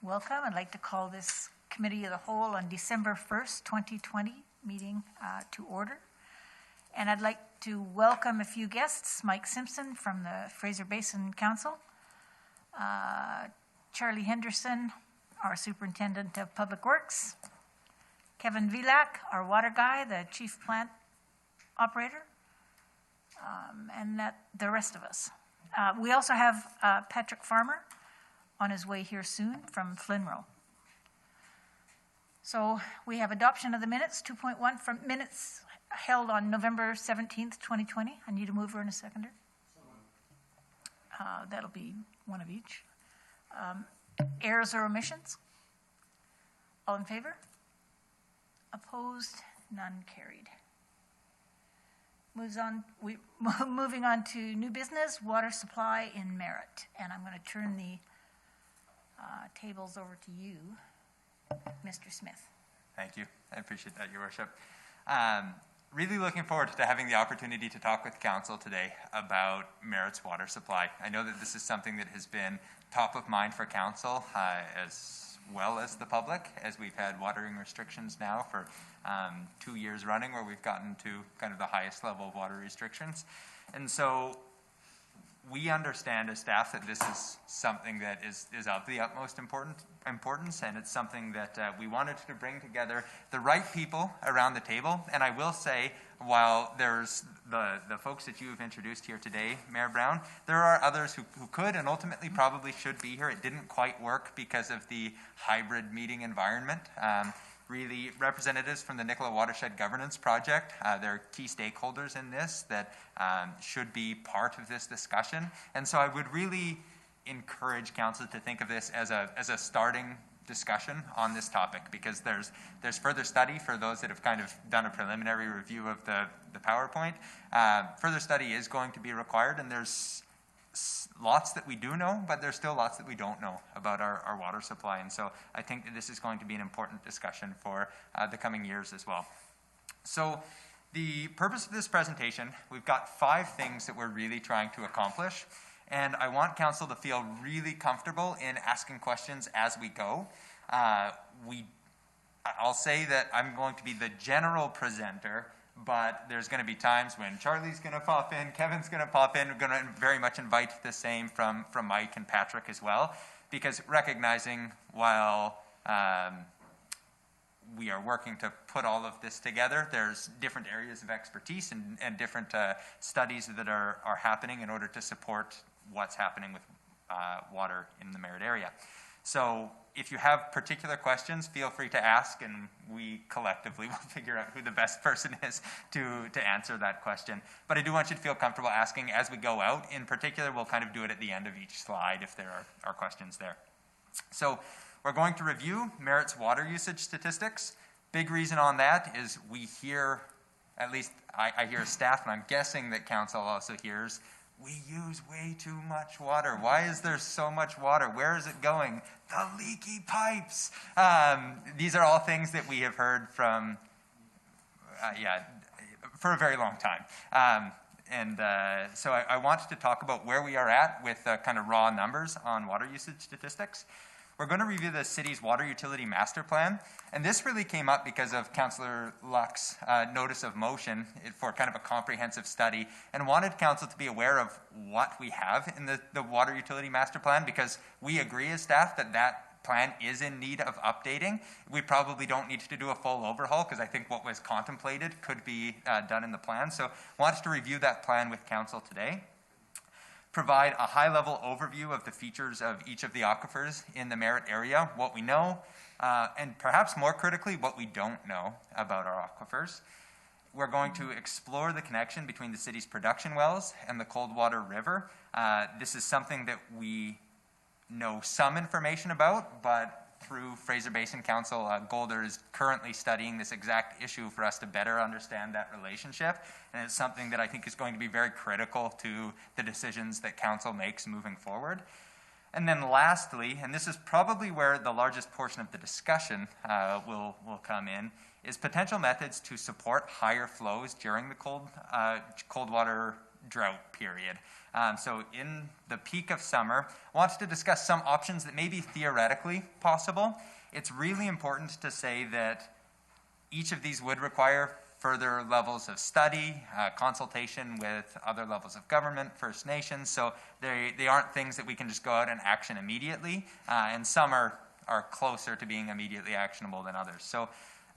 welcome. I'd like to call this Committee of the Whole on December 1st, 2020 meeting to order. And I'd like to welcome a few guests, Mike Simpson from the Fraser Basin Council, Charlie Henderson, our Superintendent of Public Works, Kevin Vilak, our water guy, the Chief Plant Operator, and the rest of us. We also have Patrick Farmer on his way here soon from Flinroe. So we have adoption of the minutes, 2.1 from minutes held on November 17th, 2020. I need a mover and a seconder. That'll be one of each. Errors or omissions? All in favor? Opposed? None carried. Moving on to new business, water supply in Merritt. And I'm going to turn the tables over to you, Mr. Smith. Thank you. I appreciate that, Your Worship. Really looking forward to having the opportunity to talk with Council today about Merritt's water supply. I know that this is something that has been top of mind for Council as well as the public, as we've had watering restrictions now for 2 years running, where we've gotten to kind of the highest level of water restrictions. And so we understand as staff that this is something that is of the utmost importance, and it's something that we wanted to bring together the right people around the table. And I will say, while there's the folks that you have introduced here today, Mayor Brown, there are others who could and ultimately probably should be here. It didn't quite work because of the hybrid meeting environment. Really, representatives from the Nicola Watershed Governance Project, they're key stakeholders in this that should be part of this discussion. And so I would really encourage Council to think of this as a starting discussion on this topic, because there's further study for those that have kind of done a preliminary review of the PowerPoint. Further study is going to be required, and there's lots that we do know, but there's still lots that we don't know about our water supply. And so I think that this is going to be an important discussion for the coming years as well. So the purpose of this presentation, we've got 5 things that we're really trying to accomplish. And I want Council to feel really comfortable in asking questions as we go. I'll say that I'm going to be the general presenter, but there's going to be times when Charlie's going to pop in, Kevin's going to pop in. We're going to very much invite the same from Mike and Patrick as well, because recognizing while we are working to put all of this together, there's different areas of expertise and different studies that are happening in order to support what's happening with water in the Merritt area. So if you have particular questions, feel free to ask, and we collectively will figure out who the best person is to answer that question. But I do want you to feel comfortable asking as we go out. In particular, we'll kind of do it at the end of each slide if there are questions there. So we're going to review Merritt's water usage statistics. Big reason on that is we hear, at least I hear staff, and I'm guessing that Council also hears, we use way too much water. Why is there so much water? Where is it going? The leaky pipes. These are all things that we have heard from, for a very long time. So I wanted to talk about where we are at with kind of raw numbers on water usage statistics. We're going to review the city's water utility master plan, and this really came up because of Councillor Luck's notice of motion for kind of a comprehensive study, and wanted Council to be aware of what we have in the water utility master plan, because we agree as staff that plan is in need of updating. We probably don't need to do a full overhaul, because I think what was contemplated could be done in the plan. So wanted to review that plan with Council today. Provide a high-level overview of the features of each of the aquifers in the Merritt area, what we know, and perhaps more critically, what we don't know about our aquifers. We're going to explore the connection between the city's production wells and the Coldwater River. This is something that we know some information about, but through Fraser Basin Council, Golder is currently studying this exact issue for us to better understand that relationship. And it's something that I think is going to be very critical to the decisions that Council makes moving forward. And then lastly, and this is probably where the largest portion of the discussion will come in, is potential methods to support higher flows during the Coldwater drought period. So in the peak of summer, I wanted to discuss some options that may be theoretically possible. It's really important to say that each of these would require further levels of study, consultation with other levels of government, First Nations, so they aren't things that we can just go out and action immediately, and some are closer to being immediately actionable than others. So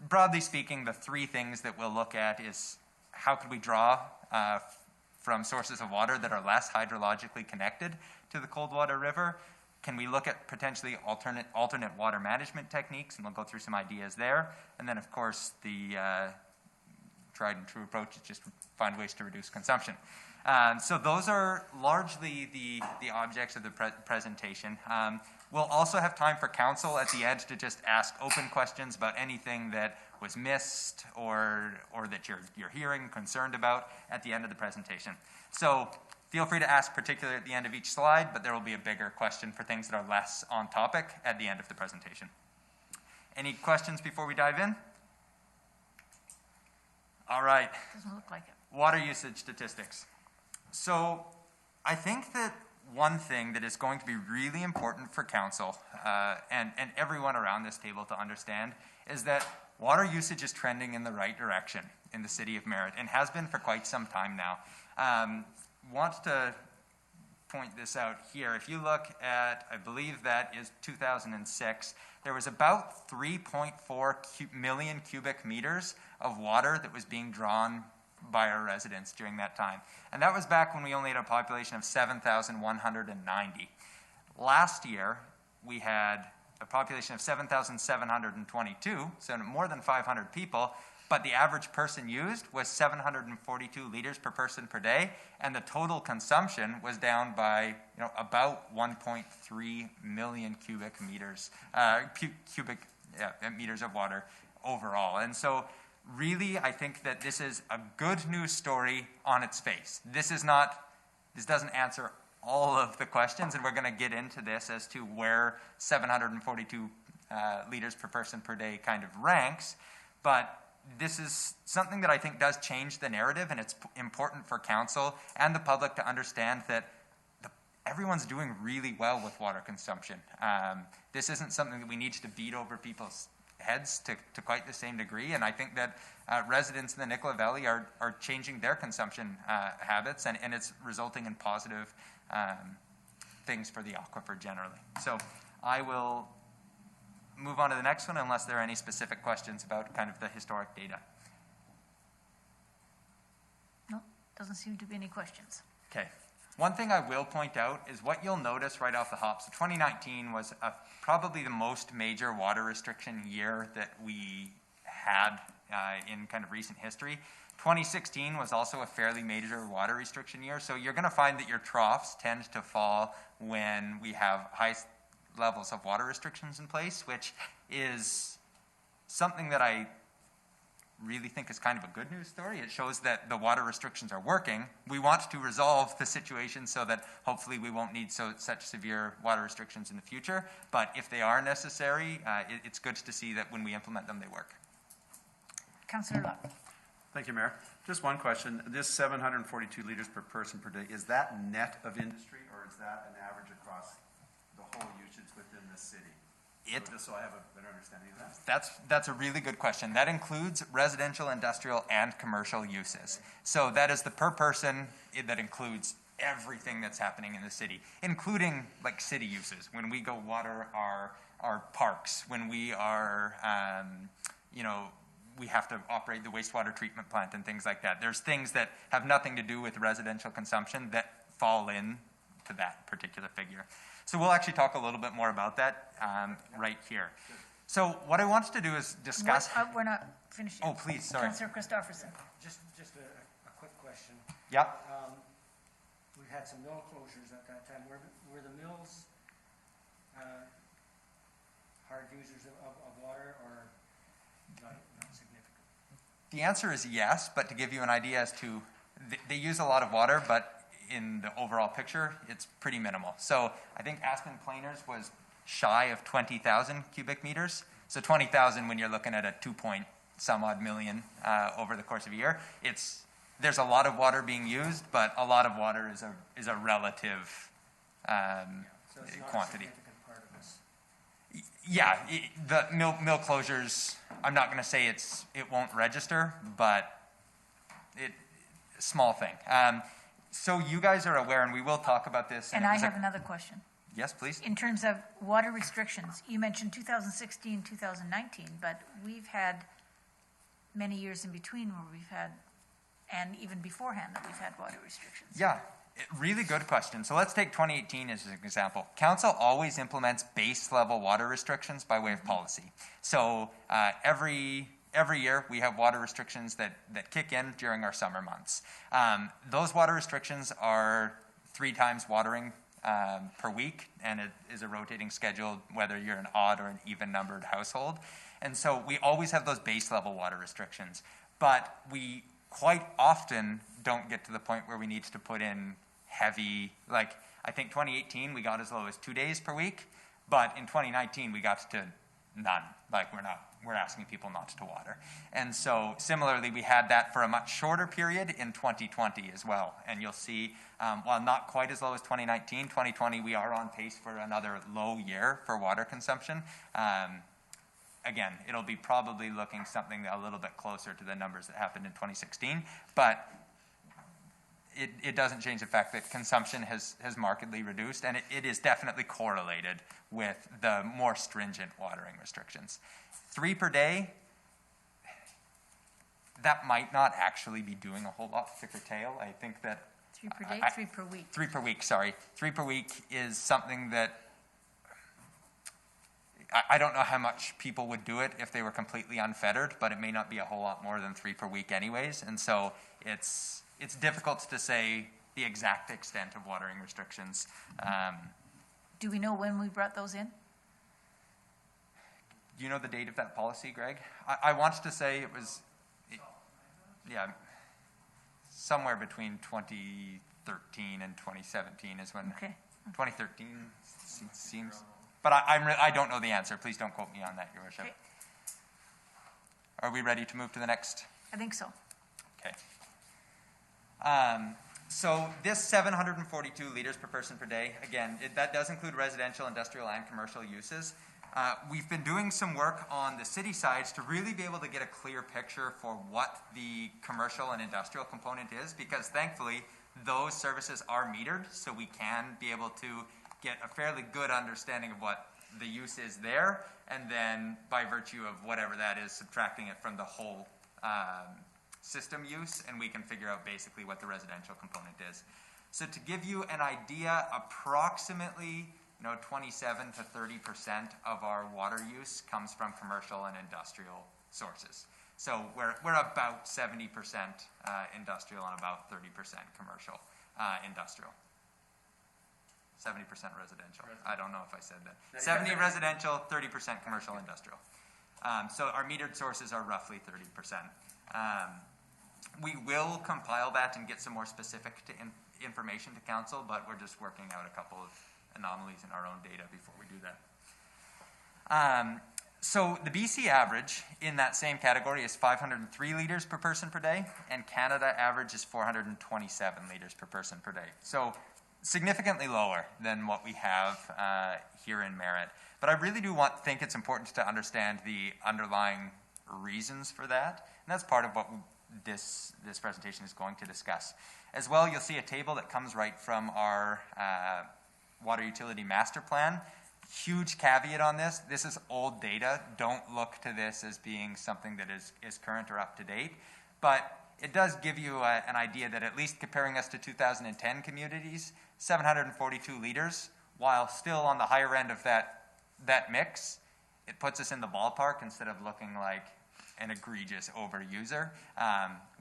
broadly speaking, the three things that we'll look at is how could we draw from sources of water that are less hydrologically connected to the Coldwater River? Can we look at potentially alternate water management techniques? And we'll go through some ideas there. And then, of course, the tried and true approach is just find ways to reduce consumption. So those are largely the objects of the presentation. We'll also have time for council at the end to just ask open questions about anything that was missed or that you're hearing, concerned about at the end of the presentation. So feel free to ask particularly at the end of each slide, but there will be a bigger question for things that are less on topic at the end of the presentation. Any questions before we dive in? All right. Doesn't look like it. Water usage statistics. So I think that one thing that is going to be really important for council and everyone around this table to understand is that water usage is trending in the right direction in the city of Merritt and has been for quite some time now. Want to point this out here. If you look at, I believe that is 2006, there was about 3.4 million cubic meters of water that was being drawn by our residents during that time. And that was back when we only had a population of 7,190. Last year, we had a population of 7,722, so more than 500 people, but the average person used was 742 liters per person per day, and the total consumption was down by about 1.3 million cubic meters, meters of water overall. And so really, I think that this is a good news story on its face. This doesn't answer all of the questions, and we're going to get into this as to where 742 liters per person per day kind of ranks, but this is something that I think does change the narrative, and it's important for council and the public to understand that everyone's doing really well with water consumption. This isn't something that we need to beat over people's heads to quite the same degree, and I think that residents in the Nicola Valley are changing their consumption habits, and it's resulting in positive things for the aquifer generally. So I will move on to the next one unless there are any specific questions about kind of the historic data. No, doesn't seem to be any questions. Okay. One thing I will point out is what you'll notice right off the hop. So 2019 was probably the most major water restriction year that we had in kind of recent history. 2016 was also a fairly major water restriction year. So you're going to find that your troughs tend to fall when we have high levels of water restrictions in place, which is something that I really think is kind of a good news story. It shows that the water restrictions are working. We want to resolve the situation so that hopefully we won't need such severe water restrictions in the future. But if they are necessary, it's good to see that when we implement them, they work. Councillor Locke. Thank you, Mayor. Just one question. This 742 liters per person per day, is that net of industry, or is that an average across the whole usage within the city? Just so I have a better understanding of that. That's a really good question. That includes residential, industrial, and commercial uses. So that is the per person, that includes everything that's happening in the city, including like city uses. When we go water our parks, when we are, we have to operate the wastewater treatment plant and things like that. There's things that have nothing to do with residential consumption that fall in to that particular figure. So we'll actually talk a little bit more about that right here. So what I wanted to do is discuss... We're not finished yet. Oh, please, sorry. Councillor Christopherson. Just a quick question. Yep. We've had some mill closures at that time. Were the mills hard users of water, or not significant? The answer is yes, but to give you an idea as to... They use a lot of water, but in the overall picture, it's pretty minimal. So I think Aspen Planers was shy of 20,000 cubic meters. So 20,000 when you're looking at a 2 point some odd million over the course of a year, it's there's a lot of water being used, but a lot of water is a relative So it's not a quantity. significant part of this. Yeah, the mill closures, I'm not going to say it won't register, but small thing. So you guys are aware, and we will talk about this. And I have another question. Yes, please. In terms of water restrictions, you mentioned 2016, 2019, but we've had many years in between where we've had, and even beforehand that we've had water restrictions. Yeah, really good question. So let's take 2018 as an example. Council always implements base level water restrictions by way of policy. So every year we have water restrictions that kick in during our summer months. Those water restrictions are 3 times watering per week, and it is a rotating schedule whether you're an odd or an even numbered household. And so we always have those base level water restrictions, but we quite often don't get to the point where we need to put in heavy, like I think 2018 we got as low as 2 days per week, but in 2019 we got to none. Like we're asking people not to water. And so similarly, we had that for a much shorter period in 2020 as well. And you'll see, while not quite as low as 2019, 2020, we are on pace for another low year for water consumption. Again, it'll be probably looking something a little bit closer to the numbers that happened in 2016, but it doesn't change the fact that consumption has markedly reduced, and it is definitely correlated with the more stringent watering restrictions. 3 per day, that might not actually be doing a whole lot to curtail. I think that 3 per day, 3 per week. 3 per week, sorry. 3 per week is something that I don't know how much people would do it if they were completely unfettered, but it may not be a whole lot more than 3 per week anyways. And so it's difficult to say the exact extent of watering restrictions. Do we know when we brought those in? Do you know the date of that policy, Greg? I want to say it was, somewhere between 2013 and 2017 is when. Okay. 2013 seems. But I don't know the answer. Please don't quote me on that, Your Worship. Okay. Are we ready to move to the next? I think so. Okay. So this 742 liters per person per day, again, that does include residential, industrial, and commercial uses. We've been doing some work on the city sides to really be able to get a clear picture for what the commercial and industrial component is, because thankfully those services are metered, so we can be able to get a fairly good understanding of what the use is there, and then by virtue of whatever that is, subtracting it from the whole system use, and we can figure out basically what the residential component is. So to give you an idea, approximately 27 to 30% of our water use comes from commercial and industrial sources. So we're about 70% industrial and about 30% commercial industrial. 70% residential. I don't know if I said that. 70 residential, 30% commercial industrial. So our metered sources are roughly 30%. We will compile that and get some more specific information to council, but we're just working out a couple of anomalies in our own data before we do that. So the BC average in that same category is 503 liters per person per day, and Canada average is 427 liters per person per day. So significantly lower than what we have here in Merritt. But I really do think it's important to understand the underlying reasons for that, and that's part of what this presentation is going to discuss. As well, you'll see a table that comes right from our Water Utility Master Plan. Huge caveat on this. This is old data. Don't look to this as being something that is current or up to date. But it does give you an idea that at least comparing us to 2010 communities, 742 liters, while still on the higher end of that mix, it puts us in the ballpark instead of looking like an egregious overuser.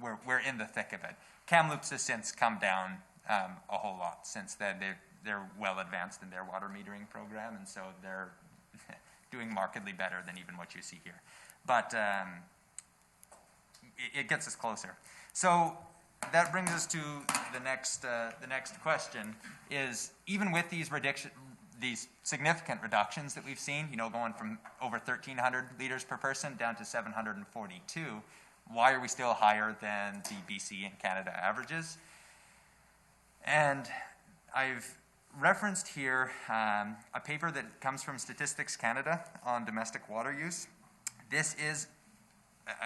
We're in the thick of it. Kamloops has since come down a whole lot since then. They're well advanced in their water metering program, and so they're doing markedly better than even what you see here. But it gets us closer. So that brings us to the next question: is even with these significant reductions that we've seen, going from over 1,300 liters per person down to 742, why are we still higher than the BC and Canada averages? And I've referenced here a paper that comes from Statistics Canada on domestic water use. This is,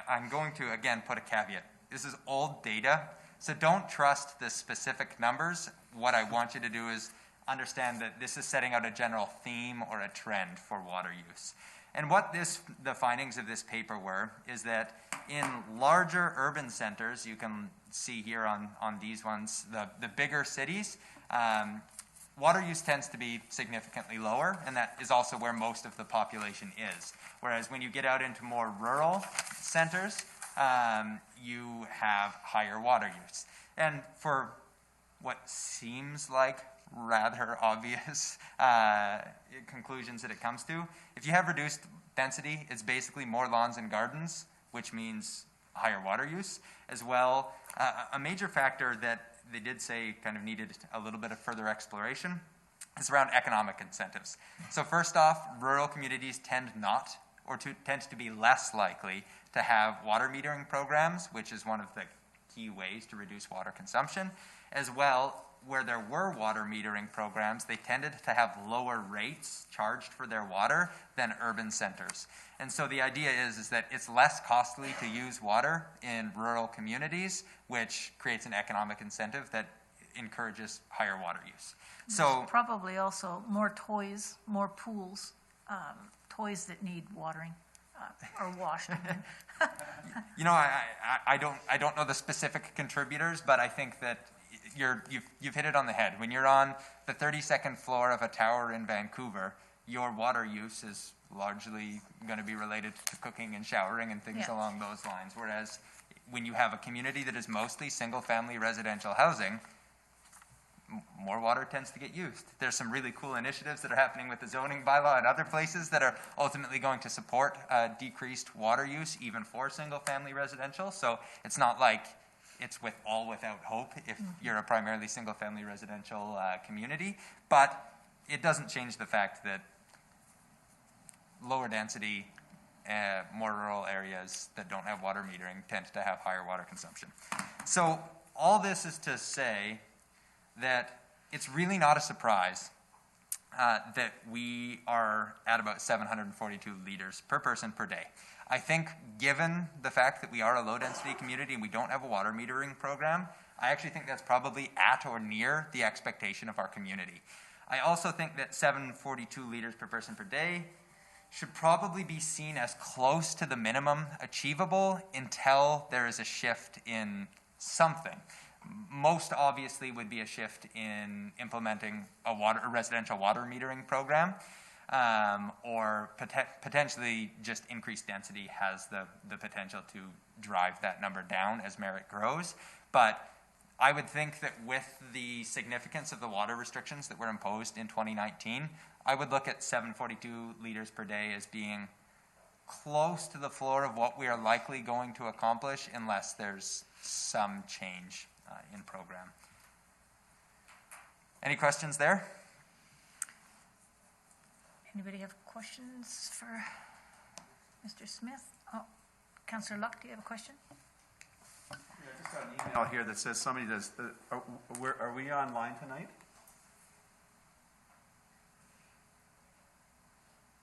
I'm going to again put a caveat. This is old data, so don't trust the specific numbers. What I want you to do is understand that this is setting out a general theme or a trend for water use. And what the findings of this paper were is that in larger urban centers, you can see here on these ones, the bigger cities, water use tends to be significantly lower, and that is also where most of the population is. Whereas when you get out into more rural centers, you have higher water use. And for what seems like rather obvious conclusions that it comes to, if you have reduced density, it's basically more lawns and gardens, which means higher water use. As well, a major factor that they did say kind of needed a little bit of further exploration is around economic incentives. So first off, rural communities tend to be less likely to have water metering programs, which is one of the key ways to reduce water consumption. As well, where there were water metering programs, they tended to have lower rates charged for their water than urban centers. And so the idea is that it's less costly to use water in rural communities, which creates an economic incentive that encourages higher water use. So There's probably also more toys, more pools, toys that need watering or washed. you know, I don't know the specific contributors, but I think that you've hit it on the head. When you're on the 32nd floor of a tower in Vancouver, your water use is largely going to be related to cooking and showering and things along those lines. Whereas when you have a community that is mostly single-family residential housing, more water tends to get used. There's some really cool initiatives that are happening with the zoning bylaw and other places that are ultimately going to support decreased water use, even for single-family residential. So it's not like it's without hope if you're a primarily single-family residential community, but it doesn't change the fact that lower density, more rural areas that don't have water metering tend to have higher water consumption. So all this is to say that it's really not a surprise that we are at about 742 liters per person per day. I think given the fact that we are a low-density community and we don't have a water metering program, I actually think that's probably at or near the expectation of our community. I also think that 742 liters per person per day should probably be seen as close to the minimum achievable until there is a shift in something. Most obviously would be a shift in implementing a residential water metering program. Or potentially just increased density has the potential to drive that number down as Merritt grows. But I would think that with the significance of the water restrictions that were imposed in 2019, I would look at 742 liters per day as being close to the floor of what we are likely going to accomplish unless there's some change in program. Any questions there? Anybody have questions for Mr. Smith? Oh, Councillor Luck, do you have a question? Yeah, I just got an email here that says somebody does, are we online tonight?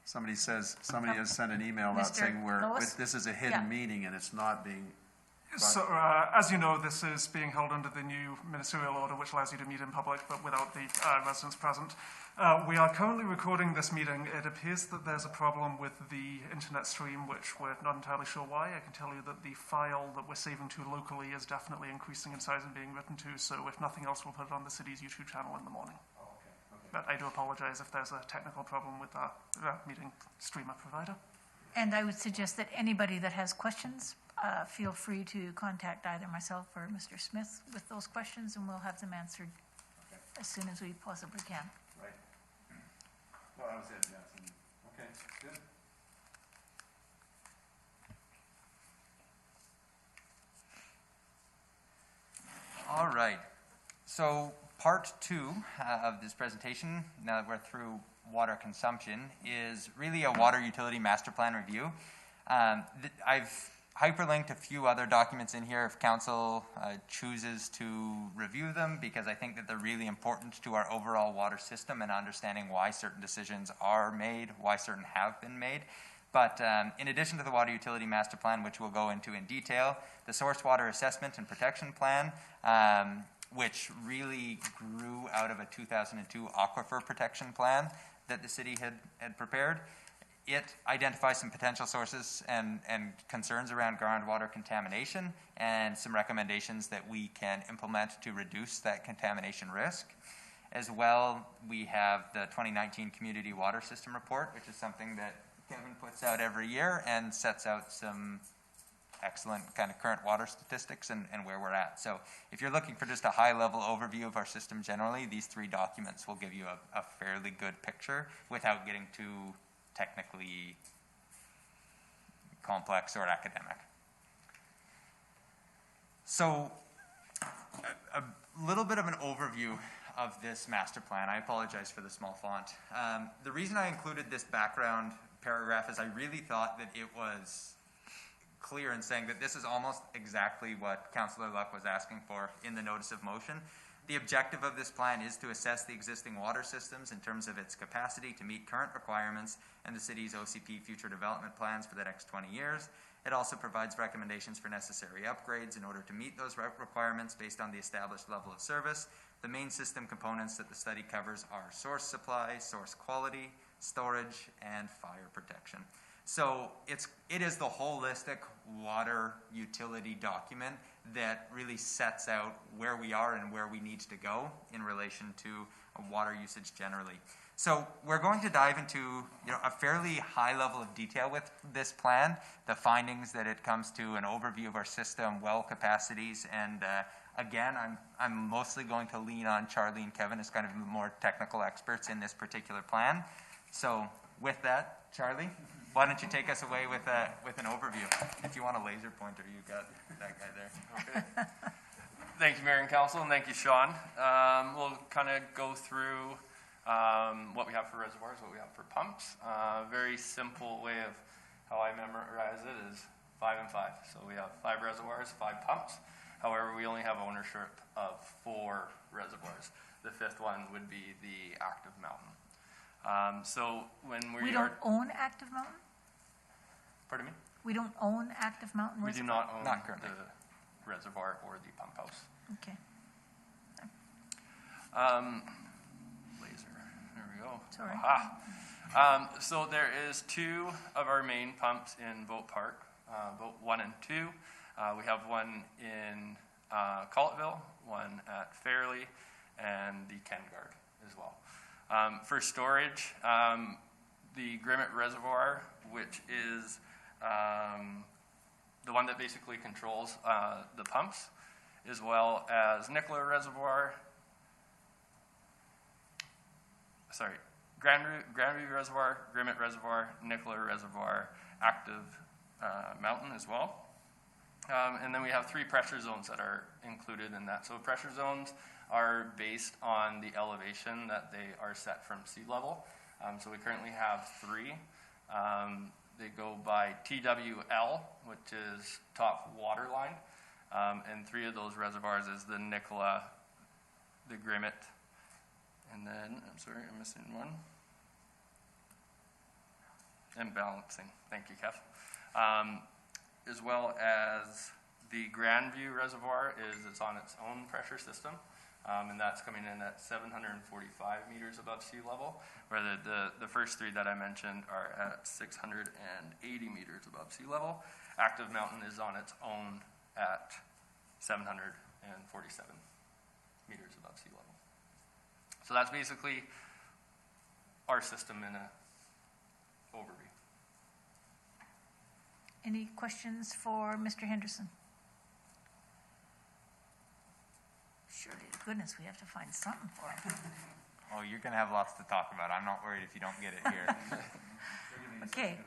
Somebody has sent an email out Mr. saying Lois? this is a hidden meeting and it's not being. So, as you know, this is being held under the new ministerial order, which allows you to meet in public, but without the residents present. We are currently recording this meeting. It appears that there's a problem with the internet stream, which we're not entirely sure why. I can tell you that the file that we're saving to locally is definitely increasing in size and being written to, so if nothing else, we'll put it on the city's YouTube channel in the morning. Oh, okay. But I do apologize if there's a technical problem with our meeting streamer provider. And I would suggest that anybody that has questions, feel free to contact either myself or Mr. Smith with those questions, and we'll have them answered as soon as we possibly can. Right. Well, that was it, yes. Okay, good. All right. So part two of this presentation, now that we're through water consumption, is really a water utility master plan review. I've hyperlinked a few other documents in here if council chooses to review them, because I think that they're really important to our overall water system and understanding why certain decisions are made, why certain have been made. But in addition to the Water Utility Master Plan, which we'll go into in detail, the Source Water Assessment and Protection Plan, which really grew out of a 2002 Aquifer Protection Plan that the city had prepared. It identifies some potential sources and concerns around groundwater contamination and some recommendations that we can implement to reduce that contamination risk. As well, we have the 2019 Community Water System Report, which is something that Kevin puts out every year and sets out some excellent kind of current water statistics and where we're at. So if you're looking for just a high-level overview of our system generally, these three documents will give you a fairly good picture without getting too technically complex or academic. So a little bit of an overview of this master plan. I apologize for the small font. The reason I included this background paragraph is I really thought that it was clear in saying that this is almost exactly what Councillor Luck was asking for in the notice of motion. The objective of this plan is to assess the existing water systems in terms of its capacity to meet current requirements and the city's OCP future development plans for the next 20 years. It also provides recommendations for necessary upgrades in order to meet those requirements based on the established level of service. The main system components that the study covers are source supply, source quality, storage, and fire protection. So it is the holistic water utility document that really sets out where we are and where we need to go in relation to water usage generally. So we're going to dive into a fairly high level of detail with this plan, the findings that it comes to, an overview of our system, well capacities, and again, I'm mostly going to lean on Charlie and Kevin as kind of the more technical experts in this particular plan. So with that, Charlie, why don't you take us away with an overview? If you want a laser pointer, you got that guy there. Okay. Thank you, Mayor and Council, and thank you, Sean. We'll kind of go through what we have for reservoirs, what we have for pumps. Very simple way of how I memorize it is 5 and 5. So we have 5 reservoirs, 5 pumps. However, we only have ownership of 4 reservoirs. The 5th one would be the active mountain. So when We don't own Active Mountain? Pardon me? We don't own Active Mountain We Reservoir? do not own Not currently. the reservoir or the pump house. Okay. Laser, there we go. It's all right. Aha. So there is 2 of our main pumps in Boat Park, Boat 1 and 2. We have one in Collettville, one at Fairley, and the Ken Guard as well. For storage, the Grimmett Reservoir, which is the one that basically controls the pumps, as well as Nicola Reservoir, Grandview Reservoir, Grimmett Reservoir, Nicola Reservoir, active mountain as well. And then we have 3 pressure zones that are included in that. So pressure zones are based on the elevation that they are set from sea level. So we currently have 3. They go by TWL, which is top water line. And 3 of those reservoirs is the Nicola, the Grimmett, and then, I'm sorry, I'm missing one. And balancing, thank you, Kev. As well as the Grandview Reservoir it's on its own pressure system. And that's coming in at 745 meters above sea level, where the first 3 that I mentioned are at 680 meters above sea level. Active Mountain is on its own at 747 meters above sea level. So that's basically our system in an overview. Any questions for Mr. Henderson? Surely to goodness we have to find something for him. Oh, you're going to have lots to talk about. I'm not worried if you don't get it here. Okay.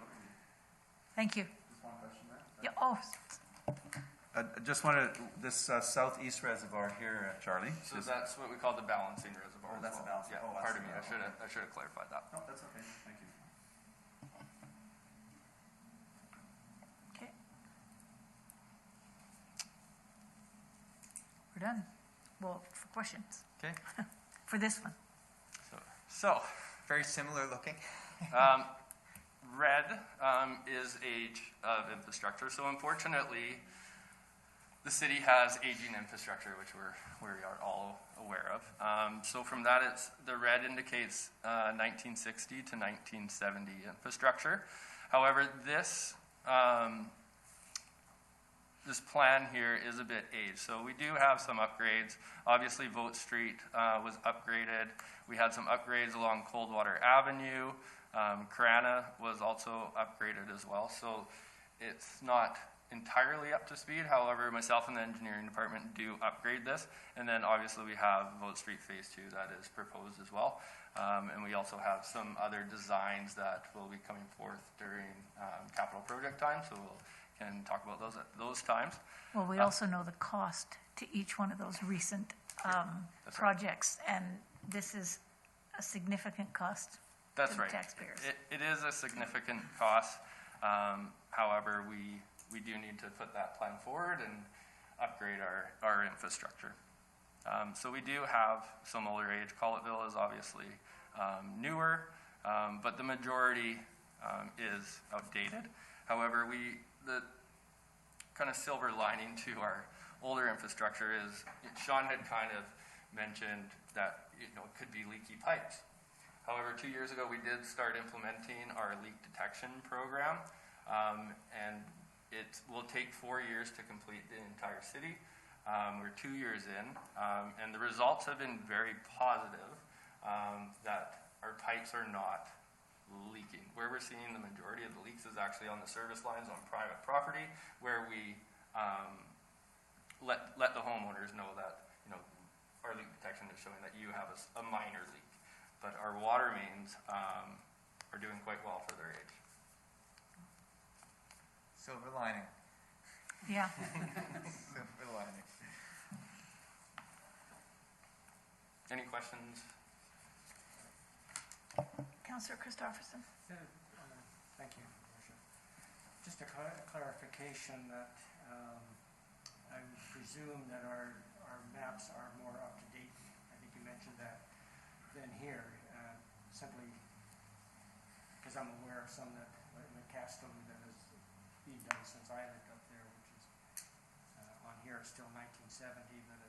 Thank you. Just one question there. Yeah, oh, Just wanted, this southeast reservoir here, Charlie. So that's what we call the balancing reservoir. Oh, that's as a well. balancing- Yeah, oh, that's pardon the me. I should have clarified that. No, that's okay, thank you. okay. We're done. Well, for questions, Okay, for this one. so, very similar looking. Red is age of infrastructure. So unfortunately, the city has aging infrastructure, which we are all aware of. So from that, the red indicates 1960 to 1970 infrastructure. However, this plan here is a bit aged. So we do have some upgrades. Obviously, Vote Street was upgraded. We had some upgrades along Coldwater Avenue. Carana was also upgraded as well. So it's not entirely up to speed. However, myself and the engineering department do upgrade this. And then obviously we have Vote Street Phase 2 that is proposed as well. And we also have some other designs that will be coming forth during capital project time. So we'll can talk about those at those times. Well, we also know the cost to each one of those recent projects, and this is a significant cost to the taxpayers. It is a significant cost. However, we do need to put that plan forward and upgrade our infrastructure. So we do have some older age. Collettville is obviously newer, but the majority is outdated. However, the kind of silver lining to our older infrastructure is Sean had kind of mentioned that it could be leaky pipes. However, 2 years ago we did start implementing our leak detection program, and it will take 4 years to complete the entire city. We're 2 years in, and the results have been very positive, that our pipes are not leaking. Where we're seeing the majority of the leaks is actually on the service lines on private property, where we let the homeowners know that our leak detection is showing that you have a minor leak, but our water mains are doing quite well for their age. Silver lining. Yeah. Silver lining. Any questions? Councillor Christopherson. Thank you, Your Worship. Just a clarification that I presume that our maps are more up to date. I think you mentioned that than here, simply because I'm aware of some that in the Castle that has been done since I lived up there, which is on here it's still 1970, but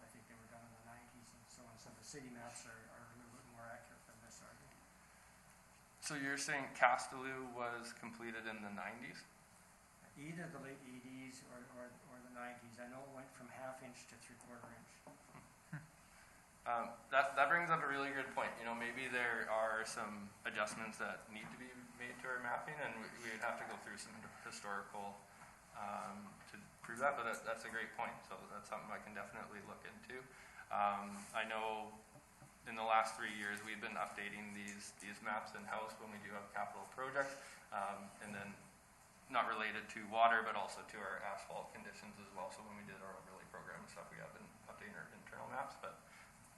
I think they were done in the 90s and so on. So the city maps are a little bit more accurate than this, are they? So you're saying Castellou was completed in the 90s? Either the late 80s or the 90s. I know it went from half-inch to three-quarter inch. That brings up a really good point. Maybe there are some adjustments that need to be made to our mapping, and we would have to go through some historical to prove that, but that's a great point. So that's something I can definitely look into. I know in the last 3 years, we've been updating these maps in-house when we do have capital projects, and then not related to water, but also to our asphalt conditions as well. So when we did our overlay program and stuff, we have been updating our internal maps, but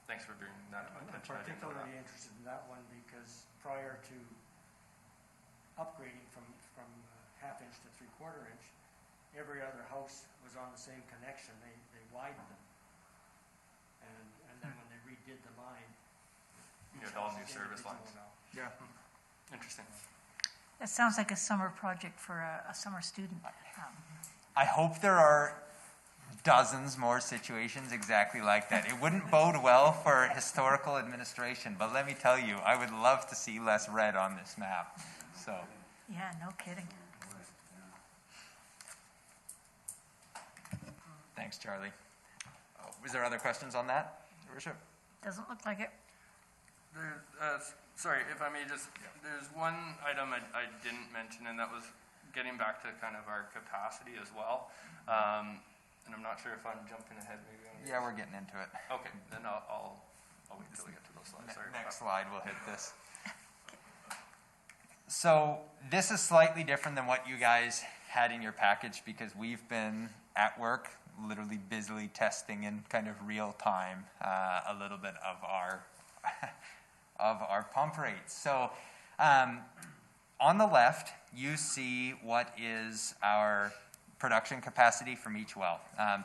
thanks for bringing that to my I'm attention. particularly interested in that one because prior to upgrading from half-inch to three-quarter inch, every other house was on the same connection. They widened them. And then when they redid the line, You had all new service lines. now. Yeah. Interesting. That sounds like a summer project for a summer student. I hope there are dozens more situations exactly like that. It wouldn't bode well for historical administration, but let me tell you, I would love to see less red on this map. So, Yeah, no kidding. thanks, Charlie. Was there other questions on that, Your Worship? Doesn't look like it. Sorry, if I may just, there's one item I didn't mention, and that was getting back to kind of our capacity as well. And I'm not sure if I'm jumping ahead maybe on this. Yeah, we're getting into it. Okay, then I'll wait until we get to those slides. Sorry about Next that. slide, we'll hit this. So this is slightly different than what you guys had in your package because we've been at work, literally busily testing in kind of real time a little bit of our pump rates. So on the left, you see what is our production capacity from each well.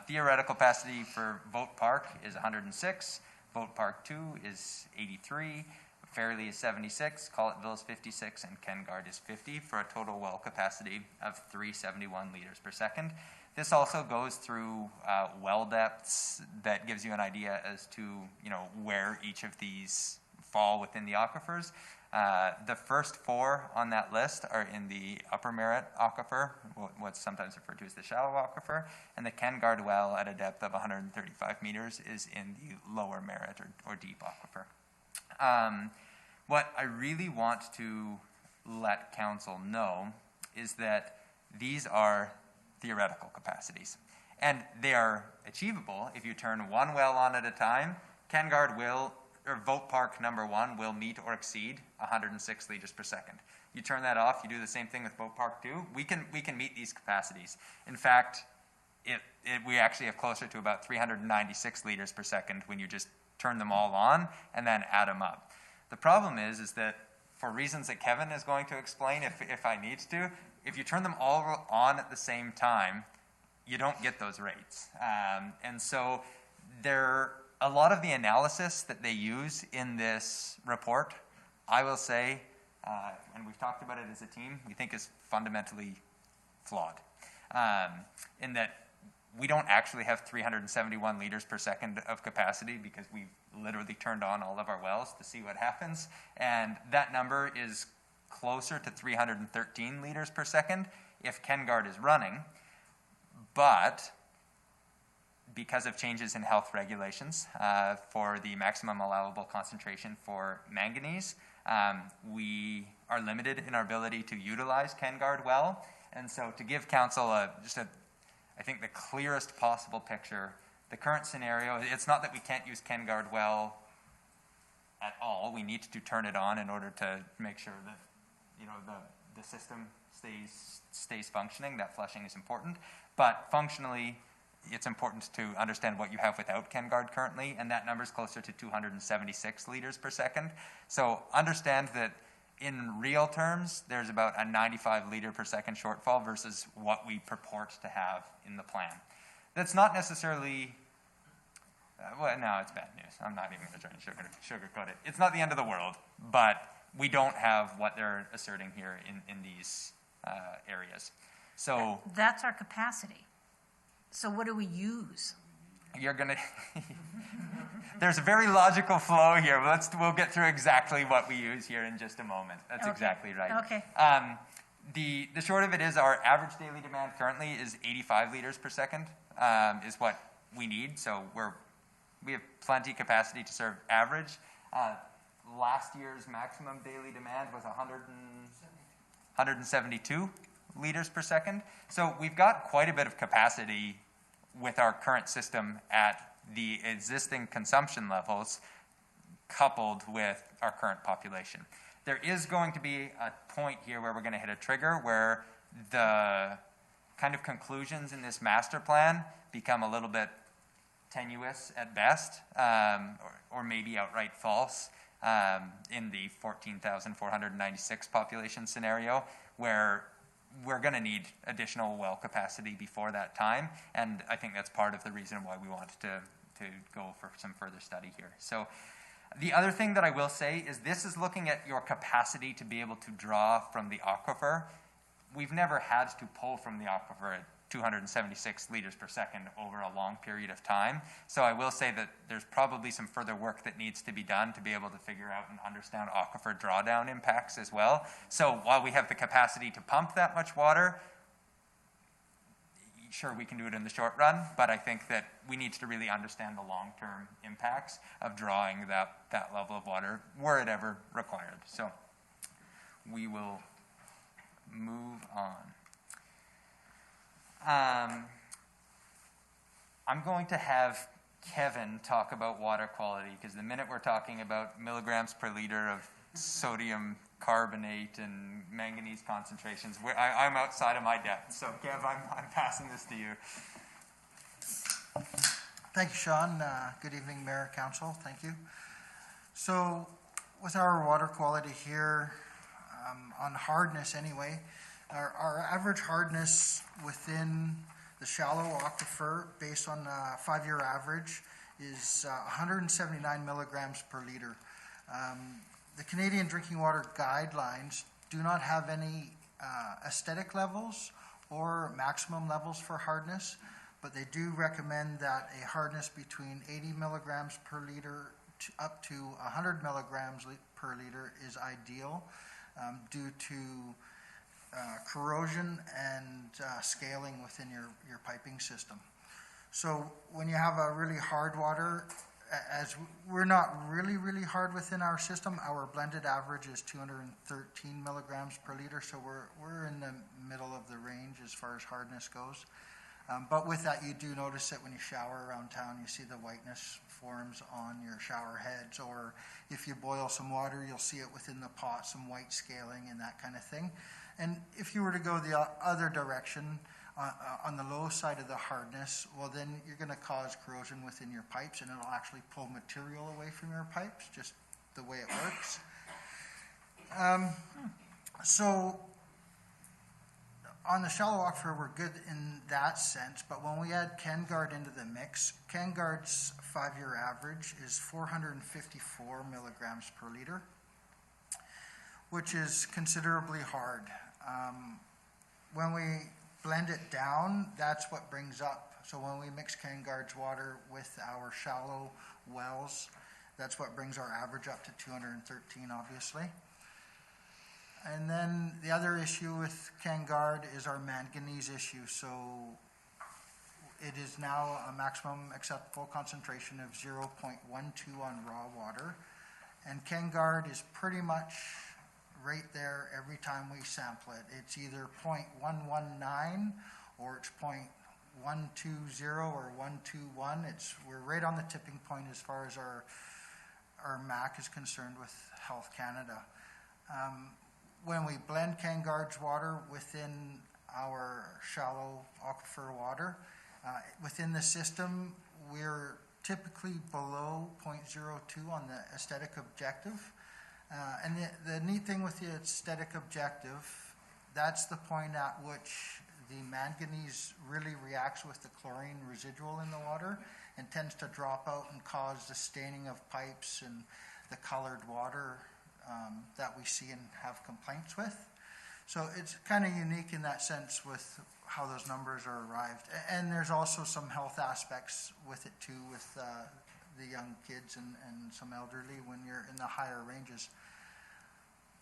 Theoretical capacity for Vote Park is 106, Vote Park 2 is 83, Fairley is 76, Collettville is 56, and Kengard is 50 for a total well capacity of 371 liters per second. This also goes through well depths that gives you an idea as to where each of these fall within the aquifers. The first 4 on that list are in the Upper Merritt aquifer, what's sometimes referred to as the shallow aquifer, and the Kengard well at a depth of 135 meters is in the Lower Merritt or deep aquifer. What I really want to let council know is that these are theoretical capacities, and they are achievable if you turn one well on at a time. Kengard will, or Vote Park number 1 will meet or exceed 106 liters per second. You turn that off, you do the same thing with Vote Park 2, we can meet these capacities. In fact, we actually have closer to about 396 liters per second when you just turn them all on and then add them up. The problem is that for reasons that Kevin is going to explain if I need to, if you turn them all on at the same time, you don't get those rates. And so a lot of the analysis that they use in this report, I will say, and we've talked about it as a team, we think is fundamentally flawed. In that we don't actually have 371 liters per second of capacity because we've literally turned on all of our wells to see what happens. And that number is closer to 313 liters per second if Kengard is running. But because of changes in health regulations for the maximum allowable concentration for manganese, we are limited in our ability to utilize Kengard well. And so to give council I think the clearest possible picture, the current scenario, it's not that we can't use Kengard well at all. We need to turn it on in order to make sure that the system stays functioning. That flushing is important. But functionally, it's important to understand what you have without Kengard currently, and that number is closer to 276 liters per second. So understand that in real terms, there's about a 95 liter per second shortfall versus what we purport to have in the plan. That's not necessarily, no, it's bad news. I'm not even going to try to sugarcoat it. It's not the end of the world, but we don't have what they're asserting here in these areas. So That's our capacity. So what do we use? you're going to, there's a very logical flow here. We'll get through exactly what we use here in just a moment. That's Okay. exactly right. Okay. The short of it is our average daily demand currently is 85 liters per second is what we need. So we have plenty capacity to serve average. Last year's maximum daily demand was 172 liters per second. So we've got quite a bit of capacity with our current system at the existing consumption levels coupled with our current population. There is going to be a point here where we're going to hit a trigger where the kind of conclusions in this master plan become a little bit tenuous at best, or maybe outright false in the 14,496 population scenario, where we're going to need additional well capacity before that time, and I think that's part of the reason why we want to go for some further study here. So the other thing that I will say is this is looking at your capacity to be able to draw from the aquifer. We've never had to pull from the aquifer at 276 liters per second over a long period of time. So I will say that there's probably some further work that needs to be done to be able to figure out and understand aquifer drawdown impacts as well. So while we have the capacity to pump that much water, sure, we can do it in the short run, but I think that we need to really understand the long-term impacts of drawing that level of water were it ever required. So we will move on. I'm going to have Kevin talk about water quality, because the minute we're talking about milligrams per liter of sodium carbonate and manganese concentrations, I'm outside of my depth. So Kev, I'm passing this to you. Thank you, Sean. Good evening, Mayor, Council. Thank you. So with our water quality here, on hardness anyway, Our average hardness within the shallow aquifer, based on a 5-year average, is 179 milligrams per liter. The Canadian Drinking Water Guidelines do not have any aesthetic levels or maximum levels for hardness, but they do recommend that a hardness between 80 milligrams per liter up to 100 milligrams per liter is ideal due to corrosion and scaling within your piping system. So when you have a really hard water, as we're not really hard within our system, our blended average is 213 milligrams per liter, so we're in the middle of the range as far as hardness goes. But with that, you do notice it when you shower around town. You see the whiteness forms on your shower heads, or if you boil some water, you'll see it within the pot, some white scaling and that kind of thing. And if you were to go the other direction, on the low side of the hardness, well, then you're going to cause corrosion within your pipes, and it'll actually pull material away from your pipes, just the way it works. So on the shallow aquifer, we're good in that sense, but when we add CanGuard into the mix, CanGuard's 5-year average is 454 milligrams per liter, which is considerably hard. When we blend it down, that's what brings up. So when we mix CanGuard's water with our shallow wells, that's what brings our average up to 213, obviously. And then the other issue with CanGuard is our manganese issue. So it is now a maximum acceptable concentration of 0.12 on raw water. And CanGuard is pretty much right there every time we sample it. It's either 0.119 or it's 0.120 or 121. We're right on the tipping point as far as our MAC is concerned with Health Canada. When we blend CanGuard's water within our shallow aquifer water, within the system, we're typically below 0.02 on the aesthetic objective. And the neat thing with the aesthetic objective, that's the point at which the manganese really reacts with the chlorine residual in the water and tends to drop out and cause the staining of pipes and the colored water that we see and have complaints with. So it's kind of unique in that sense with how those numbers are arrived. And there's also some health aspects with it too, with the young kids and some elderly when you're in the higher ranges.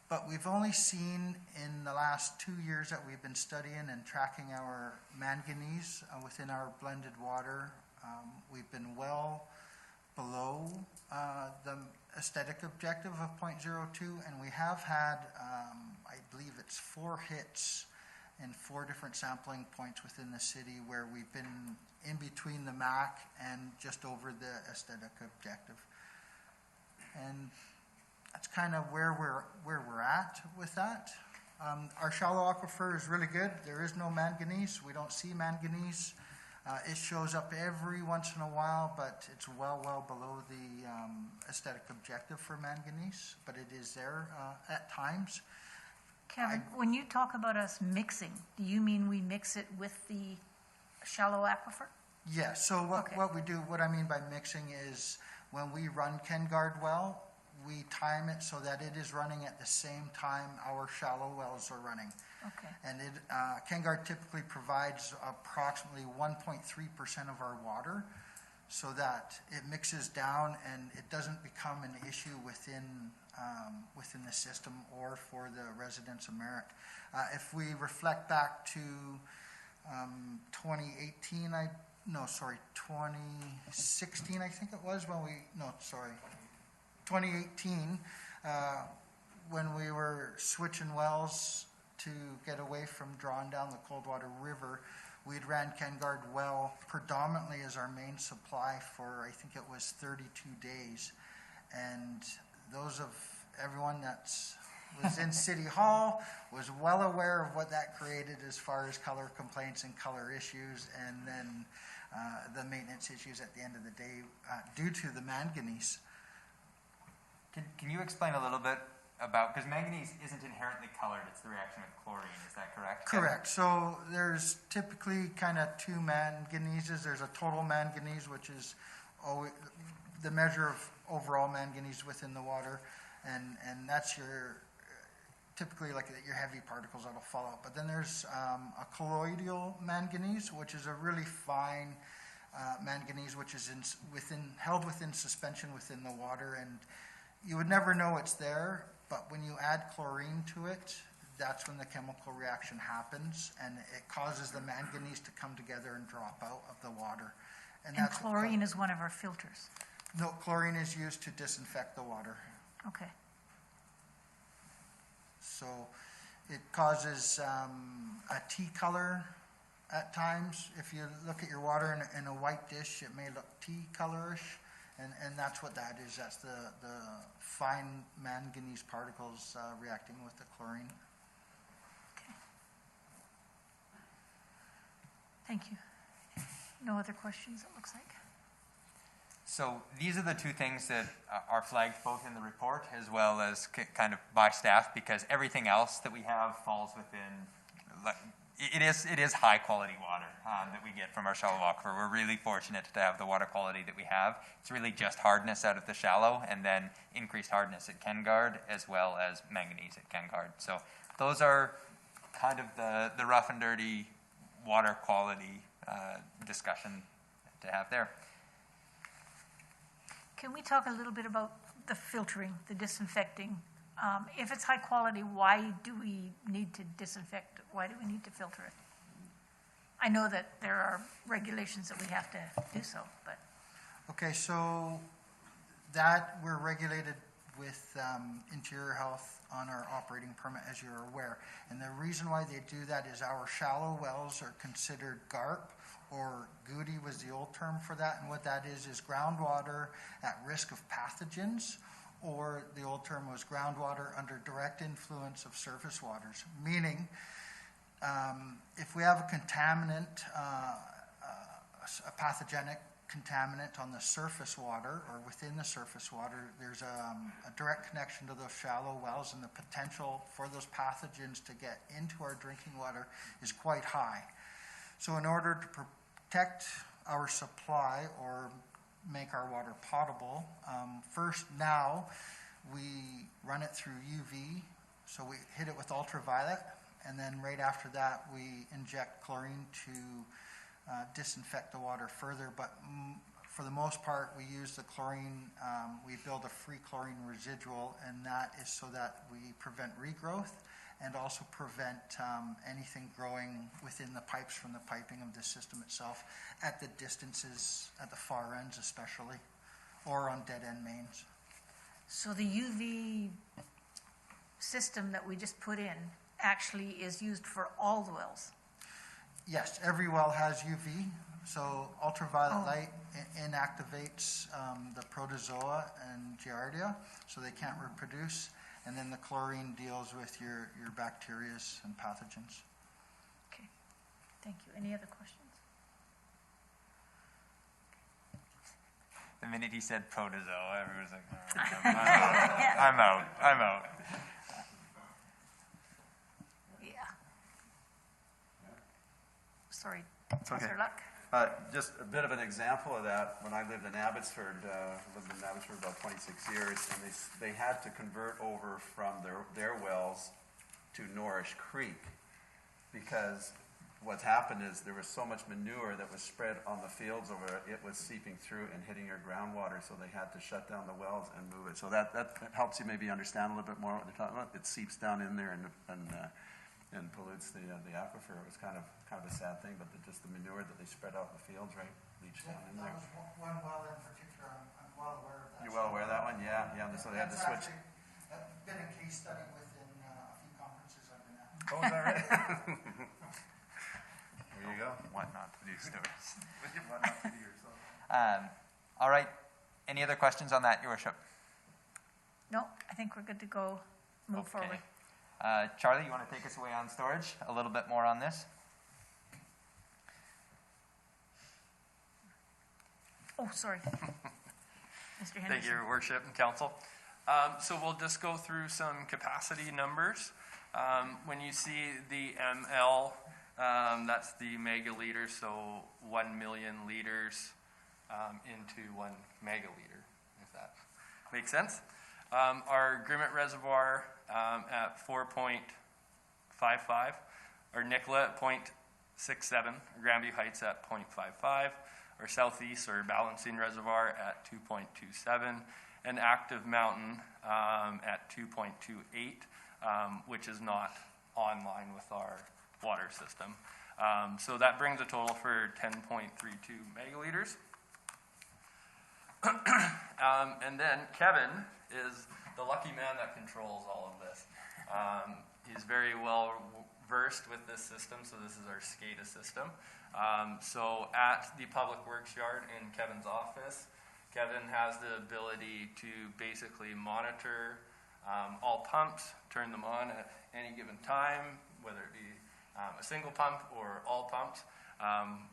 But we've only seen in the last 2 years that we've been studying and tracking our manganese within our blended water, we've been well below the aesthetic objective of 0.02, and we have had, I believe it's 4 hits in 4 different sampling points within the city where we've been in between the MAC and just over the aesthetic objective. And that's kind of where we're at with that. Our shallow aquifer is really good. There is no manganese. We don't see manganese. It shows up every once in a while, but it's well below the aesthetic objective for manganese, but it is there at times. Kevin, when you talk about us mixing, do you mean we mix it with the shallow aquifer? Yes, so what I mean by mixing is when we run CanGuard well, we time it so that it is running at the same time our shallow wells are running. Okay. And CanGuard typically provides approximately 1.3% of our water so that it mixes down and it doesn't become an issue within the system or for the residents of Merritt. If we reflect back to 2016, I think it was, 2018, when we were switching wells to get away from drawing down the Coldwater River, we'd ran CanGuard well predominantly as our main supply for, I think it was 32 days. And everyone that was in City Hall was well aware of what that created as far as color complaints and color issues, and then the maintenance issues at the end of the day due to the manganese. Can you explain a little bit about, because manganese isn't inherently colored, it's the reaction with chlorine, is that correct? Correct. So there's typically kind of two manganeses. There's a total manganese, which is always the measure of overall manganese within the water, and that's your typically like your heavy particles that'll fall out. But then there's a colloidal manganese, which is a really fine manganese, which is held within suspension within the water, and you would never know it's there. But when you add chlorine to it, that's when the chemical reaction happens, and it causes the manganese to come together and drop out of the water. And that's what chlorine is one of our filters. No, chlorine is used to disinfect the water. Okay. So it causes a tea color at times. If you look at your water in a white dish, it may look tea colorish. And that's what that is. That's the fine manganese particles reacting with the chlorine. Okay. Thank you. No other questions, it looks like. So these are the two things that are flagged both in the report as well as kind of by staff, because everything else that we have falls within, it is high quality water that we get from our shallow aquifer. We're really fortunate to have the water quality that we have. It's really just hardness out of the shallow and then increased hardness at KenGard as well as manganese at KenGard. So those are kind of the rough and dirty water quality discussion to have there. Can we talk a little bit about the filtering, the disinfecting? If it's high quality, why do we need to disinfect it? Why do we need to filter it? I know that there are regulations that we have to do so, but. Okay, so that we're regulated with Interior Health on our operating permit, as you're aware. And the reason why they do that is our shallow wells are considered GARP, or GUDI was the old term for that. And what that is groundwater at risk of pathogens, or the old term was groundwater under direct influence of surface waters, meaning if we have a contaminant, a pathogenic contaminant on the surface water or within the surface water, there's a direct connection to those shallow wells, and the potential for those pathogens to get into our drinking water is quite high. So in order to protect our supply or make our water potable, first now we run it through UV, so we hit it with ultraviolet, and then right after that we inject chlorine to disinfect the water further. But for the most part we use the chlorine, we build a free chlorine residual, and that is so that we prevent regrowth and also prevent anything growing within the pipes from the piping of the system itself at the distances, at the far ends especially, or on dead-end mains. So the UV system that we just put in actually is used for all the wells? Yes, every well has UV, so ultraviolet light inactivates the protozoa and giardia, so they can't reproduce. And then the chlorine deals with your bacterias and pathogens. Okay, thank you. Any other questions? The minute he said protozoa, everyone's like, oh, I'm out. Yeah. Sorry, okay. Councillor Luck. Just a bit of an example of that. When I lived in Abbotsford, about 26 years, and they had to convert over from their wells to Norrish Creek, because what's happened is there was so much manure that was spread on the fields over there, it was seeping through and hitting your groundwater, so they had to shut down the wells and move it. So that helps you maybe understand a little bit more what they're talking about. It seeps down in there and pollutes the aquifer. It was kind of a sad thing, but just the manure that they spread out in the fields, right, leached down in there. That was one well in particular. I'm well aware of that. You're well aware of that one? Yeah. So they had to switch. That's been a case study within a few conferences I've been at. Oh, is that right? There you go. What not to do stories. What not to do yourself. All right. Any other questions on that, Your Worship? No, I think we're good to go, move forward. Charlie, you want to take us away on storage? A little bit more on this? Oh, sorry. Mr. Henderson. Thank you, Your Worship and Council. So we'll just go through some capacity numbers. When you see the ML, that's the megaliter, so 1 million liters into 1 megaliter, if that makes sense. Our Grimmett Reservoir at 4.55, our Nicola at 0.67, Grandview Heights at 0.55, our Southeast or Balancing Reservoir at 2.27, and Active Mountain at 2.28, which is not online with our water system. So that brings a total for 10.32 megaliters. And then Kevin is the lucky man that controls all of this. He's very well versed with this system, so this is our SCADA system. So at the Public Works yard in Kevin's office, Kevin has the ability to basically monitor all pumps, turn them on at any given time, whether it be a single pump or all pumps,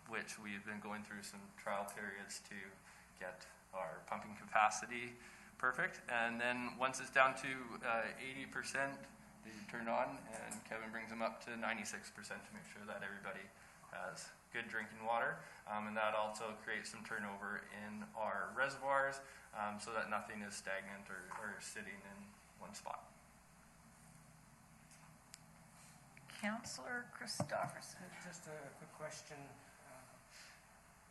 which we've been going through some trial periods to get our pumping capacity perfect. And then once it's down to 80%, they turn on, and Kevin brings them up to 96% to make sure that everybody has good drinking water. And that also creates some turnover in our reservoirs so that nothing is stagnant or sitting in one spot. Councillor Christopherson. Just a quick question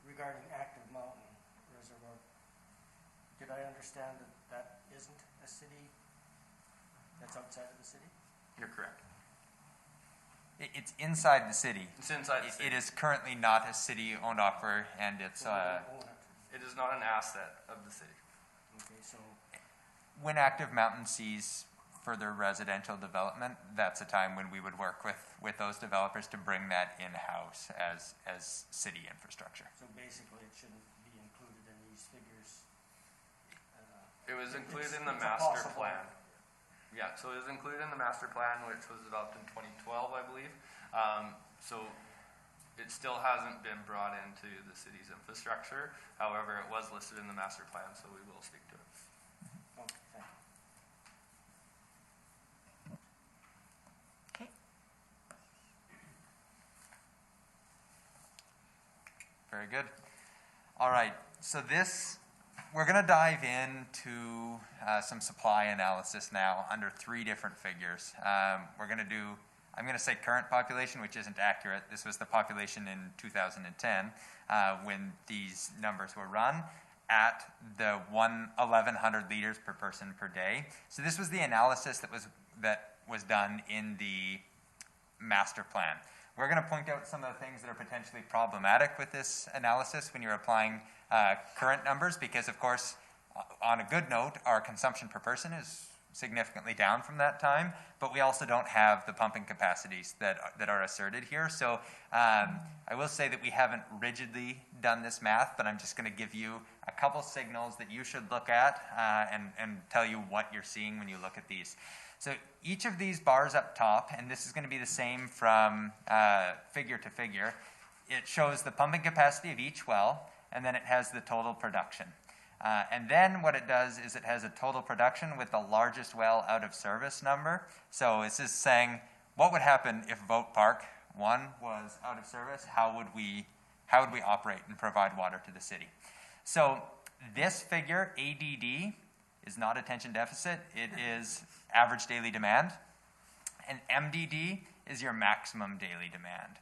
regarding Active Mountain Reservoir. Did I understand that that isn't a city, that's outside of the city? You're correct. It's inside the city. It's inside the city. It is currently not a city-owned operator, and it's We don't own it. It is not an asset of the city. Okay, so when Active Mountain sees further residential development, that's a time when we would work with those developers to bring that in-house as city infrastructure. basically it shouldn't be included in these figures. It was included in the it's a master possible- plan. Yeah, so it was included in the master plan, which was adopted in 2012, I believe. So it still hasn't been brought into the city's infrastructure. However, it was listed in the master plan, so we will speak to it. Okay, thank you. Okay. Very good. All right, so we're going to dive into some supply analysis now under 3 different figures. We're going to do, I'm going to say current population, which isn't accurate. This was the population in 2010 when these numbers were run at the 1,100 liters per person per day. So this was the analysis that was done in the master plan. We're going to point out some of the things that are potentially problematic with this analysis when you're applying current numbers, because of course, on a good note, our consumption per person is significantly down from that time, but we also don't have the pumping capacities that are asserted here. So I will say that we haven't rigidly done this math, but I'm just going to give you a couple signals that you should look at and tell you what you're seeing when you look at these. So each of these bars up top, and this is going to be the same from figure to figure, it shows the pumping capacity of each well, and then it has the total production. And then what it does is it has a total production with the largest well out of service number. So it's just saying, what would happen if Vote Park 1 was out of service? How would we operate and provide water to the city? So this figure, ADD, is not attention deficit. It is average daily demand. And MDD is your maximum daily demand.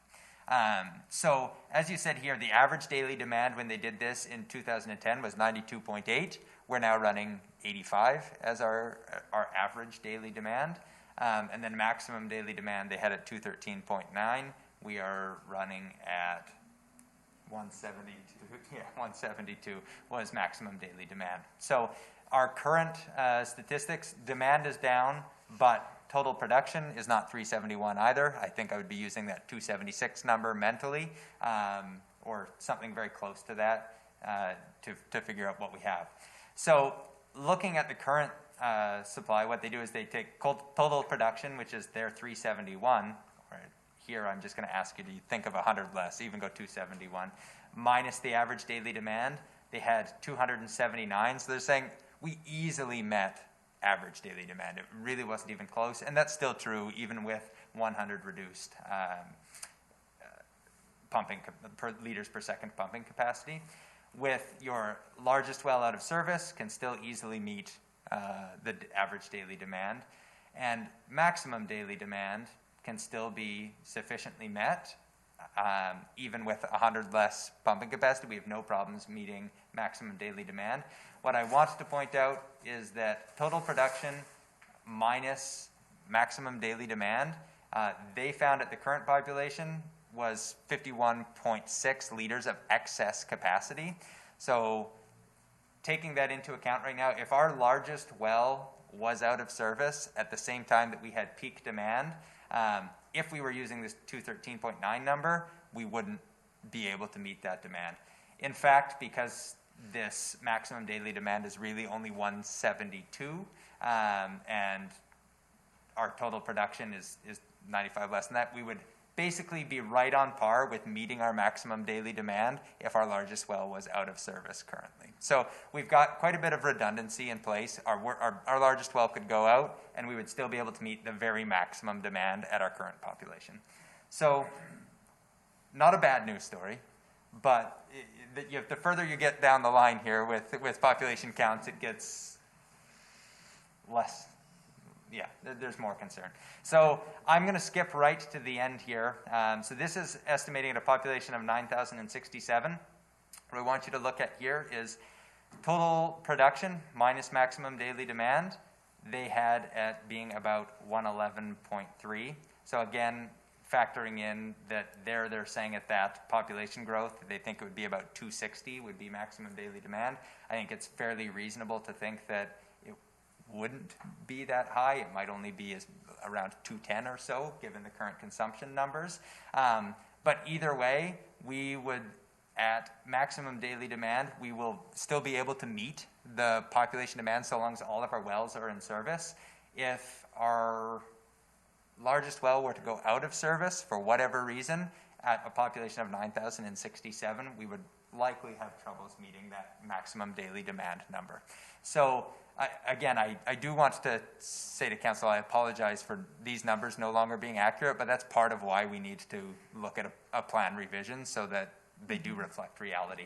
So as you said here, the average daily demand when they did this in 2010 was 92.8. We're now running 85 as our average daily demand. And then maximum daily demand, they had at 213.9. We are running at 172. Yeah, 172 was maximum daily demand. So our current statistics, demand is down, but total production is not 371 either. I think I would be using that 276 number mentally, or something very close to that to figure out what we have. So looking at the current supply, what they do is they take total production, which is their 371. Here I'm just going to ask you to think of 100 less, even go 271, minus the average daily demand. They had 279, so they're saying we easily met average daily demand. It really wasn't even close, and that's still true even with 100 reduced liters per second pumping capacity. With your largest well out of service, can still easily meet the average daily demand, and maximum daily demand can still be sufficiently met. Even with 100 less pumping capacity, we have no problems meeting maximum daily demand. What I want to point out is that total production minus maximum daily demand, they found that the current population was 51.6 liters of excess capacity. So taking that into account right now, if our largest well was out of service at the same time that we had peak demand, if we were using this 213.9 number, we wouldn't be able to meet that demand. In fact, because this maximum daily demand is really only 172, and our total production is 95 less than that, we would basically be right on par with meeting our maximum daily demand if our largest well was out of service currently. So we've got quite a bit of redundancy in place. Our largest well could go out, and we would still be able to meet the very maximum demand at our current population. So not a bad news story, but the further you get down the line here with population counts, it gets less. Yeah, there's more concern. So I'm going to skip right to the end here. So this is estimating at a population of 9,067. What I want you to look at here is total production minus maximum daily demand. They had at being about 111.3. So again, factoring in that they're saying at that population growth, they think it would be about 260 would be maximum daily demand. I think it's fairly reasonable to think that wouldn't be that high. It might only be around 210 or so, given the current consumption numbers. But either way, we would, at maximum daily demand, we will still be able to meet the population demand so long as all of our wells are in service. If our largest well were to go out of service for whatever reason, at a population of 9,067, we would likely have troubles meeting that maximum daily demand number. So I do want to say to council, I apologize for these numbers no longer being accurate, but that's part of why we need to look at a plan revision so that they do reflect reality.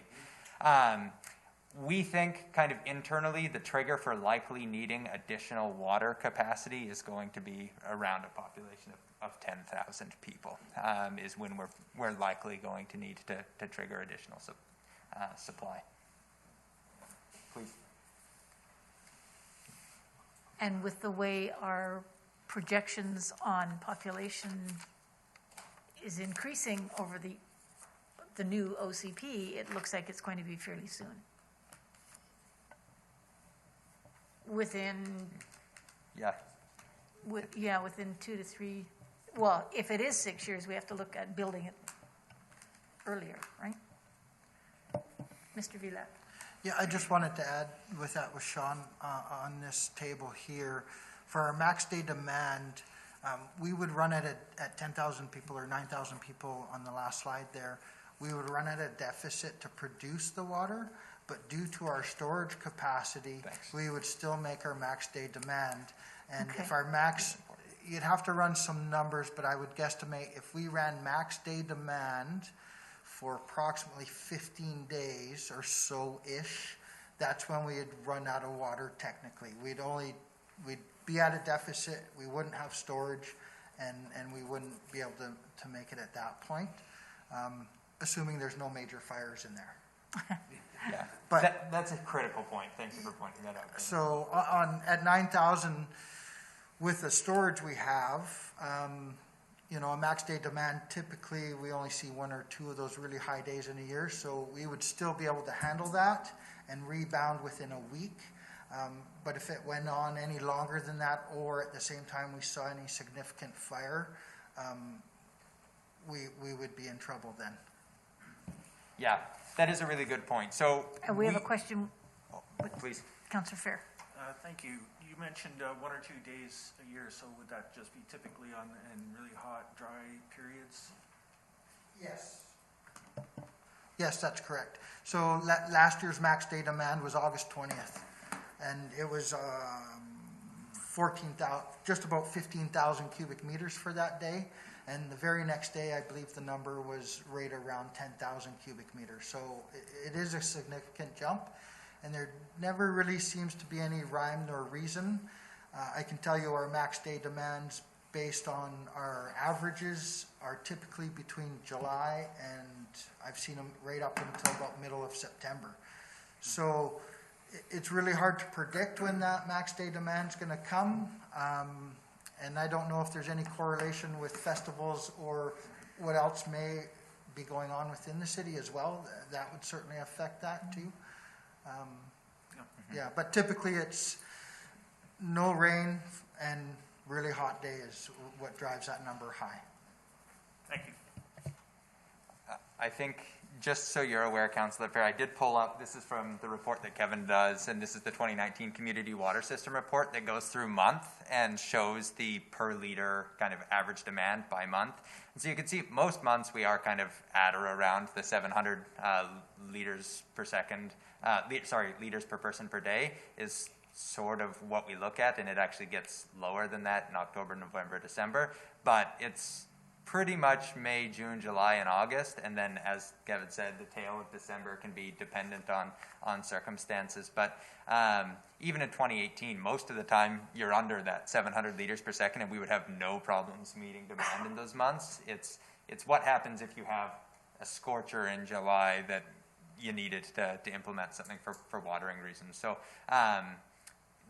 We think kind of internally the trigger for likely needing additional water capacity is going to be around a population of 10,000 people, is when we're likely going to need to trigger additional supply. Please. And with the way our projections on population is increasing over the new OCP, it looks like it's going to be fairly soon. Within 2 to 3, well, if it is 6 years, we have to look at building it earlier, right? Mr. Villac. Yeah, I just wanted to add with Sean, on this table here, for our max day demand, we would run it at 10,000 people or 9,000 people on the last slide there. We would run at a deficit to produce the water, but due to our storage capacity, we would still make our max day demand. And if our max, you'd have to run some numbers, but I would guesstimate if we ran max day demand for approximately 15 days or so-ish, that's when we'd run out of water technically. We'd be at a deficit, we wouldn't have storage, and we wouldn't be able to make it at that point, assuming there's no major fires in there. Yeah, but that's a critical point. Thank you for pointing that out. So at 9,000, with the storage we have, a max day demand, typically we only see 1 or 2 of those really high days in a year, so we would still be able to handle that and rebound within a week. But if it went on any longer than that, or at the same time we saw any significant fire, we would be in trouble then. Yeah, that is a really good point. So we have a question. Please. Councillor Fair. Thank you. You mentioned 1 or 2 days a year, so would that just be typically in really hot, dry periods? Yes. Yes, that's correct. So last year's max day demand was August 20th, and it was just about 15,000 cubic meters for that day. And the very next day, I believe the number was right around 10,000 cubic meters. So it is a significant jump, and there never really seems to be any rhyme nor reason. I can tell you our max day demands based on our averages are typically between July and I've seen them right up until about middle of September. So it's really hard to predict when that max day demand is going to come. And I don't know if there's any correlation with festivals or what else may be going on within the city as well. That would certainly affect that too. Yeah, but typically it's no rain and really hot day is what drives that number high. Thank you. I think, just so you're aware, Councillor Fair, I did pull up, this is from the report that Kevin does, and this is the 2019 Community Water System Report that goes through month and shows the per liter kind of average demand by month. And so you can see most months we are kind of at or around the 700 liters per second, liters per person per day is sort of what we look at, and it actually gets lower than that in October, November, December, but it's pretty much May, June, July, and August, and then as Kevin said, the tail of December can be dependent on circumstances. But even in 2018, most of the time you're under that 700 liters per second, and we would have no problems meeting demand in those months. It's what happens if you have a scorcher in July that you needed to implement something for watering reasons. So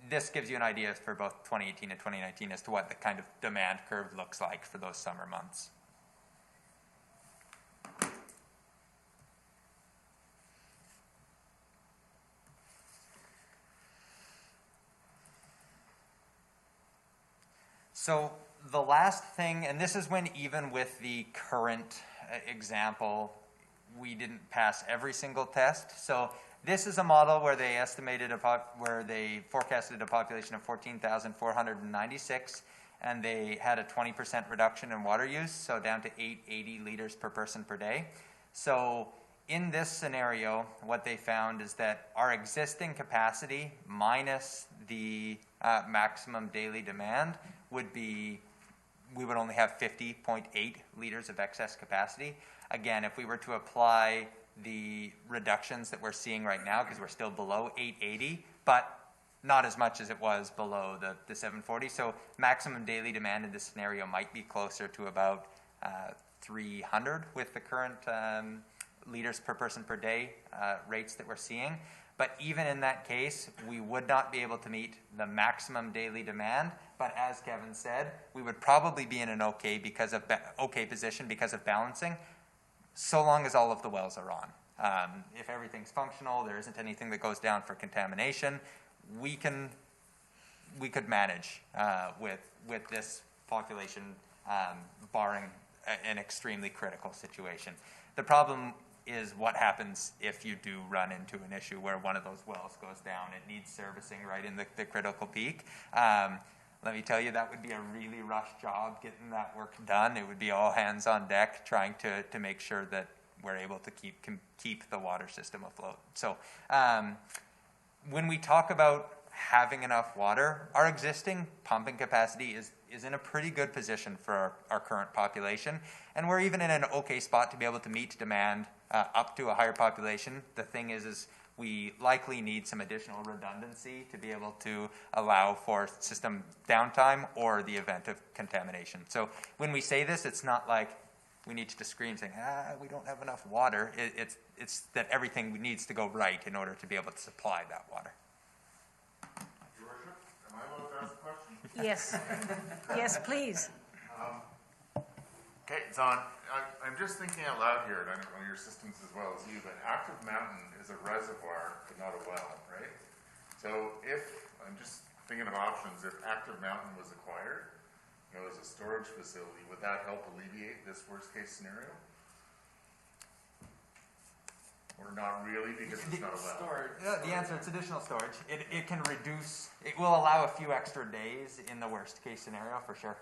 this gives you an idea for both 2018 and 2019 as to what the kind of demand curve looks like for those summer months. So the last thing, and this is when even with the current example, we didn't pass every single test. So this is a model where they forecasted a population of 14,496, and they had a 20% reduction in water use, so down to 880 liters per person per day. So in this scenario, what they found is that our existing capacity minus the maximum daily demand would be, we would only have 50.8 liters of excess capacity. Again, if we were to apply the reductions that we're seeing right now, because we're still below 880, but not as much as it was below the 740. So maximum daily demand in this scenario might be closer to about 300 with the current liters per person per day rates that we're seeing. But even in that case, we would not be able to meet the maximum daily demand. But as Kevin said, we would probably be in an okay position because of balancing, so long as all of the wells are on. If everything's functional, there isn't anything that goes down for contamination, we could manage with this population, barring an extremely critical situation. The problem is what happens if you do run into an issue where one of those wells goes down. It needs servicing right in the critical peak. Let me tell you, that would be a really rushed job getting that work done. It would be all hands on deck trying to make sure that we're able to keep the water system afloat. So when we talk about having enough water, our existing pumping capacity is in a pretty good position for our current population. And we're even in an okay spot to be able to meet demand up to a higher population. The thing is we likely need some additional redundancy to be able to allow for system downtime or the event of contamination. So when we say this, it's not like we need to scream saying, we don't have enough water. It's that everything needs to go right in order to be able to supply that water. Your Worship, am I allowed to ask a question? Yes. Yes, please. Okay, so I'm just thinking out loud here, and I know one of your systems as well as you, but Active Mountain is a reservoir, but not a well, right? So if, I'm just thinking of options, if Active Mountain was acquired, as a storage facility, would that help alleviate this worst case scenario? Or not really, because it's not a well? The answer, it's additional storage. It can reduce, it will allow a few extra days in the worst case scenario, for sure.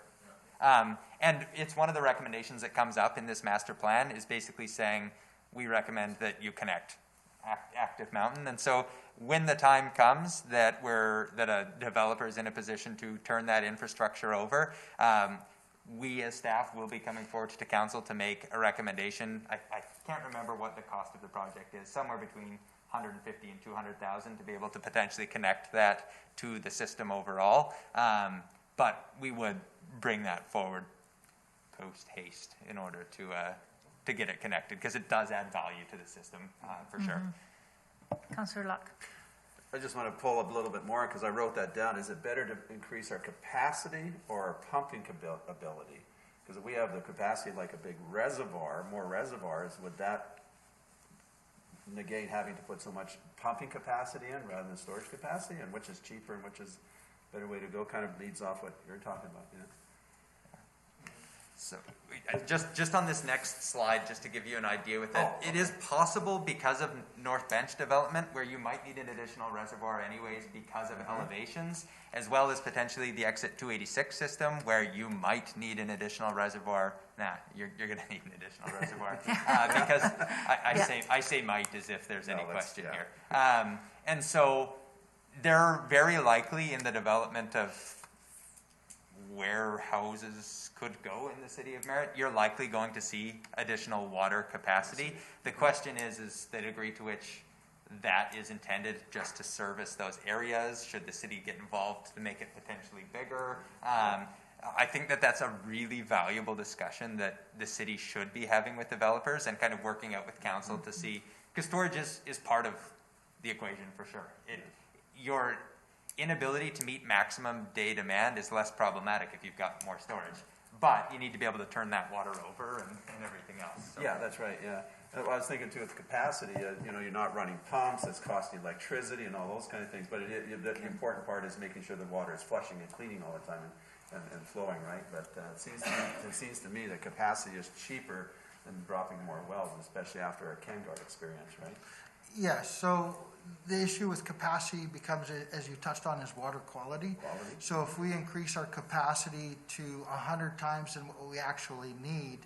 And it's one of the recommendations that comes up in this master plan is basically saying we recommend that you connect Active Mountain. And so when the time comes that a developer is in a position to turn that infrastructure over, we as staff will be coming forward to council to make a recommendation. I can't remember what the cost of the project is, somewhere between 150 and 200,000 to be able to potentially connect that to the system overall. But we would bring that forward post haste in order to get it connected, because it does add value to the system for sure. Councillor Luck. I just want to pull up a little bit more because I wrote that down. Is it better to increase our capacity or our pumping ability? Because if we have the capacity like a big reservoir, more reservoirs, would that negate having to put so much pumping capacity in rather than storage capacity? And which is cheaper and which is a better way to go? Kind of leads off what you're talking about. Yeah. So just on this next slide, just to give you an idea with it, it is possible because of North Bench development where you might need an additional reservoir anyways because of elevations, as well as potentially the exit 286 system where you might need an additional reservoir. You're going to need an additional reservoir because I say might as if there's any question here. And so they're very likely in the development of where houses could go in the city of Merritt, you're likely going to see additional water capacity. The question is the degree to which that is intended just to service those areas. Should the city get involved to make it potentially bigger? I think that's a really valuable discussion that the city should be having with developers and kind of working out with council to see, because storage is part of the equation for sure. Your inability to meet maximum day demand is less problematic if you've got more storage, but you need to be able to turn that water over and everything else. So. Yeah, that's right. Yeah, I was thinking too with capacity. You're not running pumps; it's costing electricity and all those kind of things. But the important part is making sure the water is flushing and cleaning all the time and flowing, right? But it seems to me that capacity is cheaper than dropping more wells, especially after a Kangard experience, right? Yeah, so the issue with capacity becomes, as you touched on, is water quality. So if we increase our capacity to 100 times than what we actually need,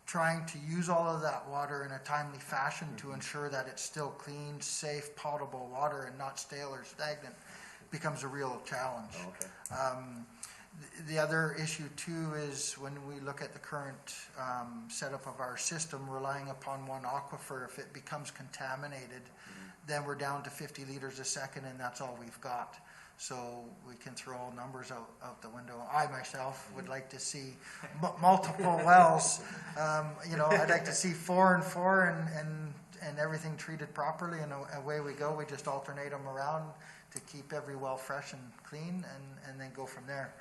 trying to use all of that water in a timely fashion to ensure that it's still clean, safe, potable water and not stale or stagnant becomes a real challenge. The other issue too is when we look at the current setup of our system, relying upon one aquifer, if it becomes contaminated, then we're down to 50 liters a second and that's all we've got. So we can throw all numbers out the window. I myself would like to see multiple wells. I'd like to see 4 and 4 and everything treated properly, and away we go. We just alternate them around to keep every well fresh and clean and then go from there.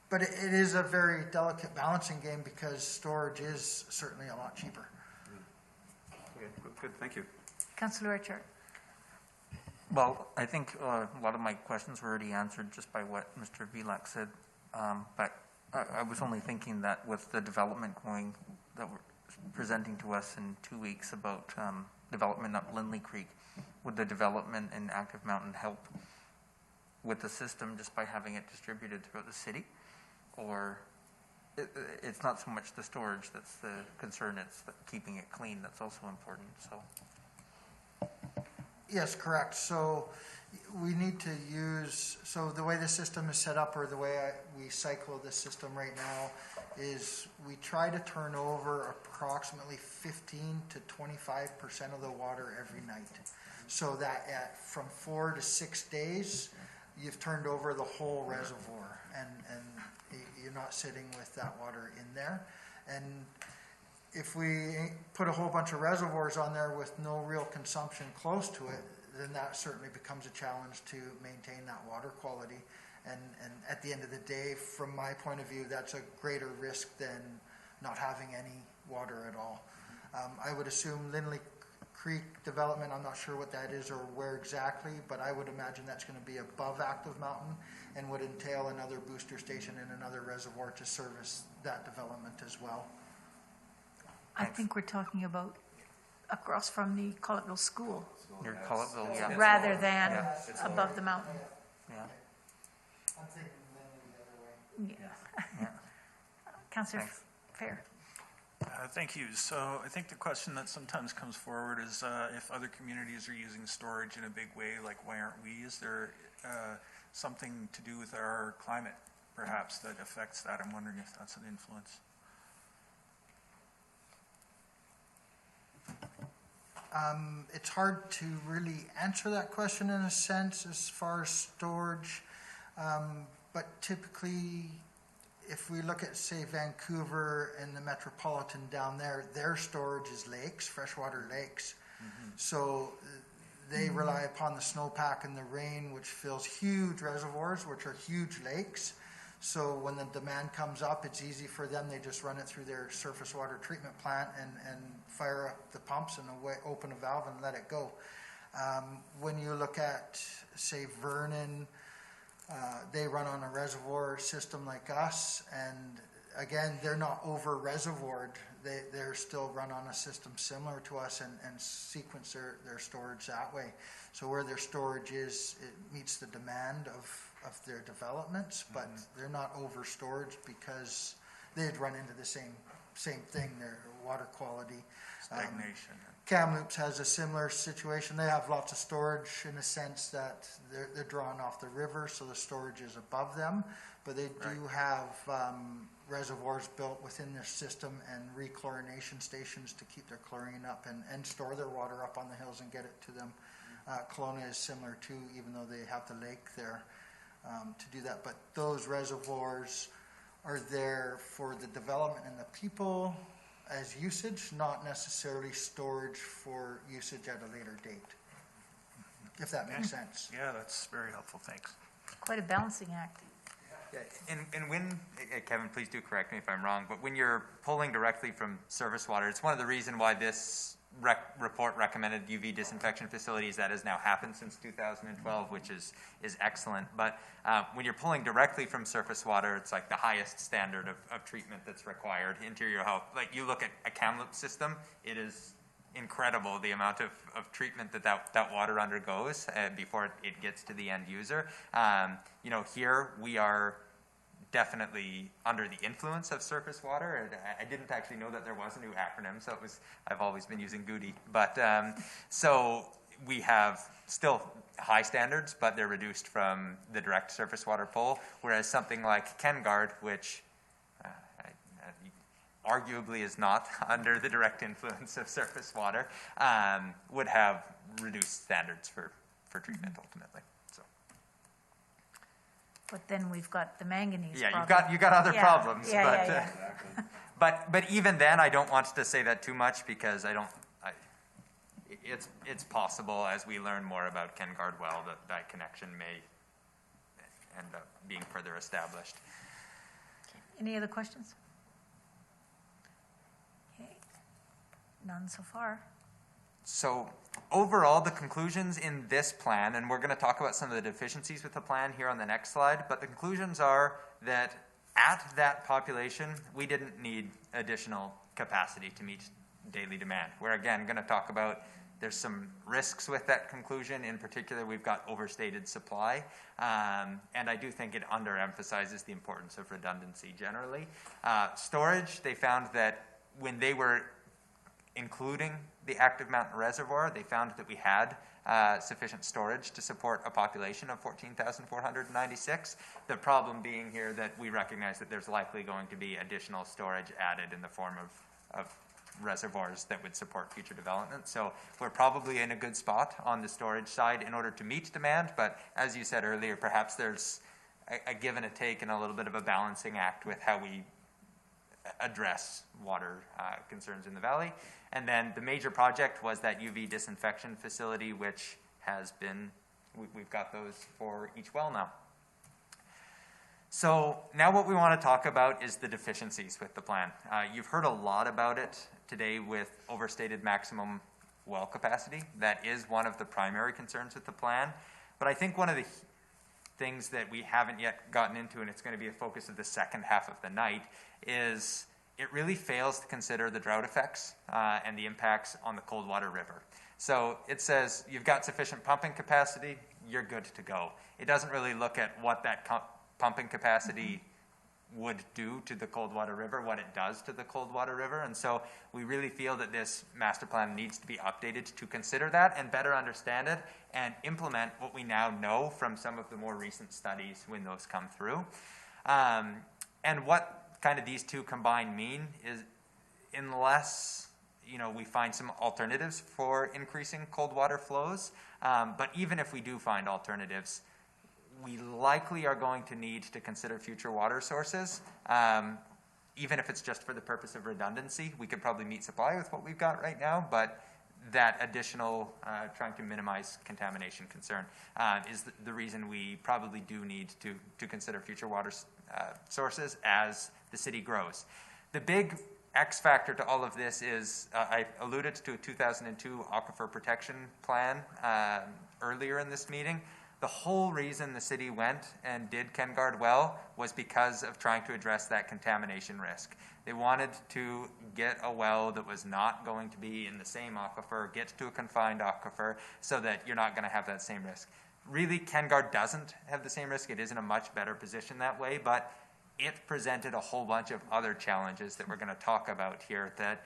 But it is a very delicate balancing game because storage is certainly a lot cheaper. Okay, good. Thank you. Councillor Richard. Well, I think a lot of my questions were already answered just by what Mr. Vilak said. But I was only thinking that with the development that we're presenting to us in 2 weeks about development up Lindley Creek, would the development in Active Mountain help with the system just by having it distributed throughout the city? Or it's not so much the storage that's the concern, it's keeping it clean that's also important. Yes, correct. So we need to so the way the system is set up, or the way we cycle the system right now, is we try to turn over approximately 15 to 25% of the water every night. So that from 4 to 6 days, you've turned over the whole reservoir, and you're not sitting with that water in there. And if we put a whole bunch of reservoirs on there with no real consumption close to it, then that certainly becomes a challenge to maintain that water quality. And at the end of the day, from my point of view, that's a greater risk than not having any water at all. I would assume Lindley Creek development, I'm not sure what that is or where exactly, but I would imagine that's going to be above Active Mountain and would entail another booster station and another reservoir to service that development as well. I think we're talking about across from the Collettville School. Near Collettville, yeah. Rather than above the mountain. Yeah. I'm thinking Lindley the other way. Yeah. Councillor Fair. Thank you. So I think the question that sometimes comes forward is if other communities are using storage in a big way, like why aren't we? Is there something to do with our climate, perhaps, that affects that? I'm wondering if that's an influence. It's hard to really answer that question in a sense as far as storage, but typically, if we look at, say, Vancouver and the metropolitan down there, their storage is lakes, freshwater lakes. So they rely upon the snowpack and the rain, which fills huge reservoirs, which are huge lakes. So when the demand comes up, it's easy for them. They just run it through their surface water treatment plant and fire up the pumps and open a valve and let it go. When you look at, say, Vernon, they run on a reservoir system like us, and again, they're not over reservoired. They're still run on a system similar to us and sequence their storage that way. So where their storage is, it meets the demand of their developments, but they're not over storage because they'd run into the same thing, their water quality. Stagnation. Kamloops has a similar situation. They have lots of storage in the sense that they're drawn off the river, so the storage is above them, but they do have reservoirs built within their system and rechlorination stations to keep their chlorine up and store their water up on the hills and get it to them. Kelowna is similar too, even though they have the lake there to do that. But those reservoirs are there for the development and the people as usage, not necessarily storage for usage at a later date, if that makes sense. Yeah, that's very helpful. Thanks. Quite a balancing act. Yeah, and when, Kevin, please do correct me if I'm wrong, but when you're pulling directly from surface water, it's one of the reasons why this report recommended UV disinfection facilities. That has now happened since 2012, which is excellent. But when you're pulling directly from surface water, it's like the highest standard of treatment that's required. Interior health, like you look at a Kamloops system, it is incredible the amount of treatment that water undergoes before it gets to the end user. Here we are definitely under the influence of surface water. I didn't actually know that there was a new acronym, so I've always been using GUDI. But so we have still high standards, but they're reduced from the direct surface water pull, whereas something like KenGuard, which arguably is not under the direct influence of surface water, would have reduced standards for treatment ultimately. So. But then we've got the manganese Yeah, problem. you've got other problems. Yeah. But even then, I don't want to say that too much because it's possible as we learn more about KenGuard well that connection may end up being further established. Any other questions? Okay. None so far. So overall, the conclusions in this plan, and we're going to talk about some of the deficiencies with the plan here on the next slide, but the conclusions are that at that population, we didn't need additional capacity to meet daily demand. We're again going to talk about there's some risks with that conclusion. In particular, we've got overstated supply, and I do think it underemphasizes the importance of redundancy generally. Storage, they found that when they were including the active mountain reservoir, they found that we had sufficient storage to support a population of 14,496. The problem being here that we recognize that there's likely going to be additional storage added in the form of reservoirs that would support future development. So we're probably in a good spot on the storage side in order to meet demand, but as you said earlier, perhaps there's a give and a take and a little bit of a balancing act with how we address water concerns in the valley. And then the major project was that UV disinfection facility, which has been, we've got those for each well now. So now what we want to talk about is the deficiencies with the plan. You've heard a lot about it today with overstated maximum well capacity. That is one of the primary concerns with the plan. But I think one of the things that we haven't yet gotten into, and it's going to be a focus of the second half of the night, is it really fails to consider the drought effects and the impacts on the Coldwater River. So it says you've got sufficient pumping capacity, you're good to go. It doesn't really look at what that pumping capacity would do to the Coldwater River, what it does to the Coldwater River. And so we really feel that this master plan needs to be updated to consider that and better understand it and implement what we now know from some of the more recent studies when those come through. And what kind of these two combined mean is, unless we find some alternatives for increasing cold water flows, but even if we do find alternatives, we likely are going to need to consider future water sources, even if it's just for the purpose of redundancy. We could probably meet supply with what we've got right now, but that additional trying to minimize contamination concern is the reason we probably do need to consider future water sources as the city grows. The big X factor to all of this is, I alluded to a 2002 Aquifer Protection Plan earlier in this meeting. The whole reason the city went and did KenGuard well was because of trying to address that contamination risk. They wanted to get a well that was not going to be in the same aquifer, get to a confined aquifer, so that you're not going to have that same risk. Really, KenGuard doesn't have the same risk. It is in a much better position that way, but it presented a whole bunch of other challenges that we're going to talk about here, that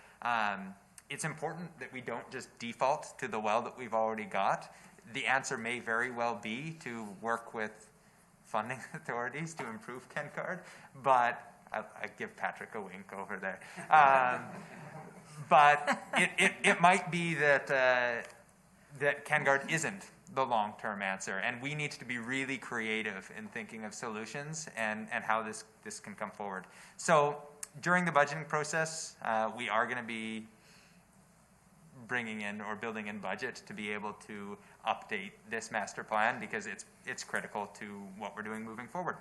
it's important that we don't just default to the well that we've already got. The answer may very well be to work with funding authorities to improve KenGuard, but I give Patrick a wink over there. But it might be that that KenGuard isn't the long-term answer, and we need to be really creative in thinking of solutions and how this can come forward. So during the budgeting process, we are going to be bringing in or building in budget to be able to update this master plan, because it's critical to what we're doing moving forward.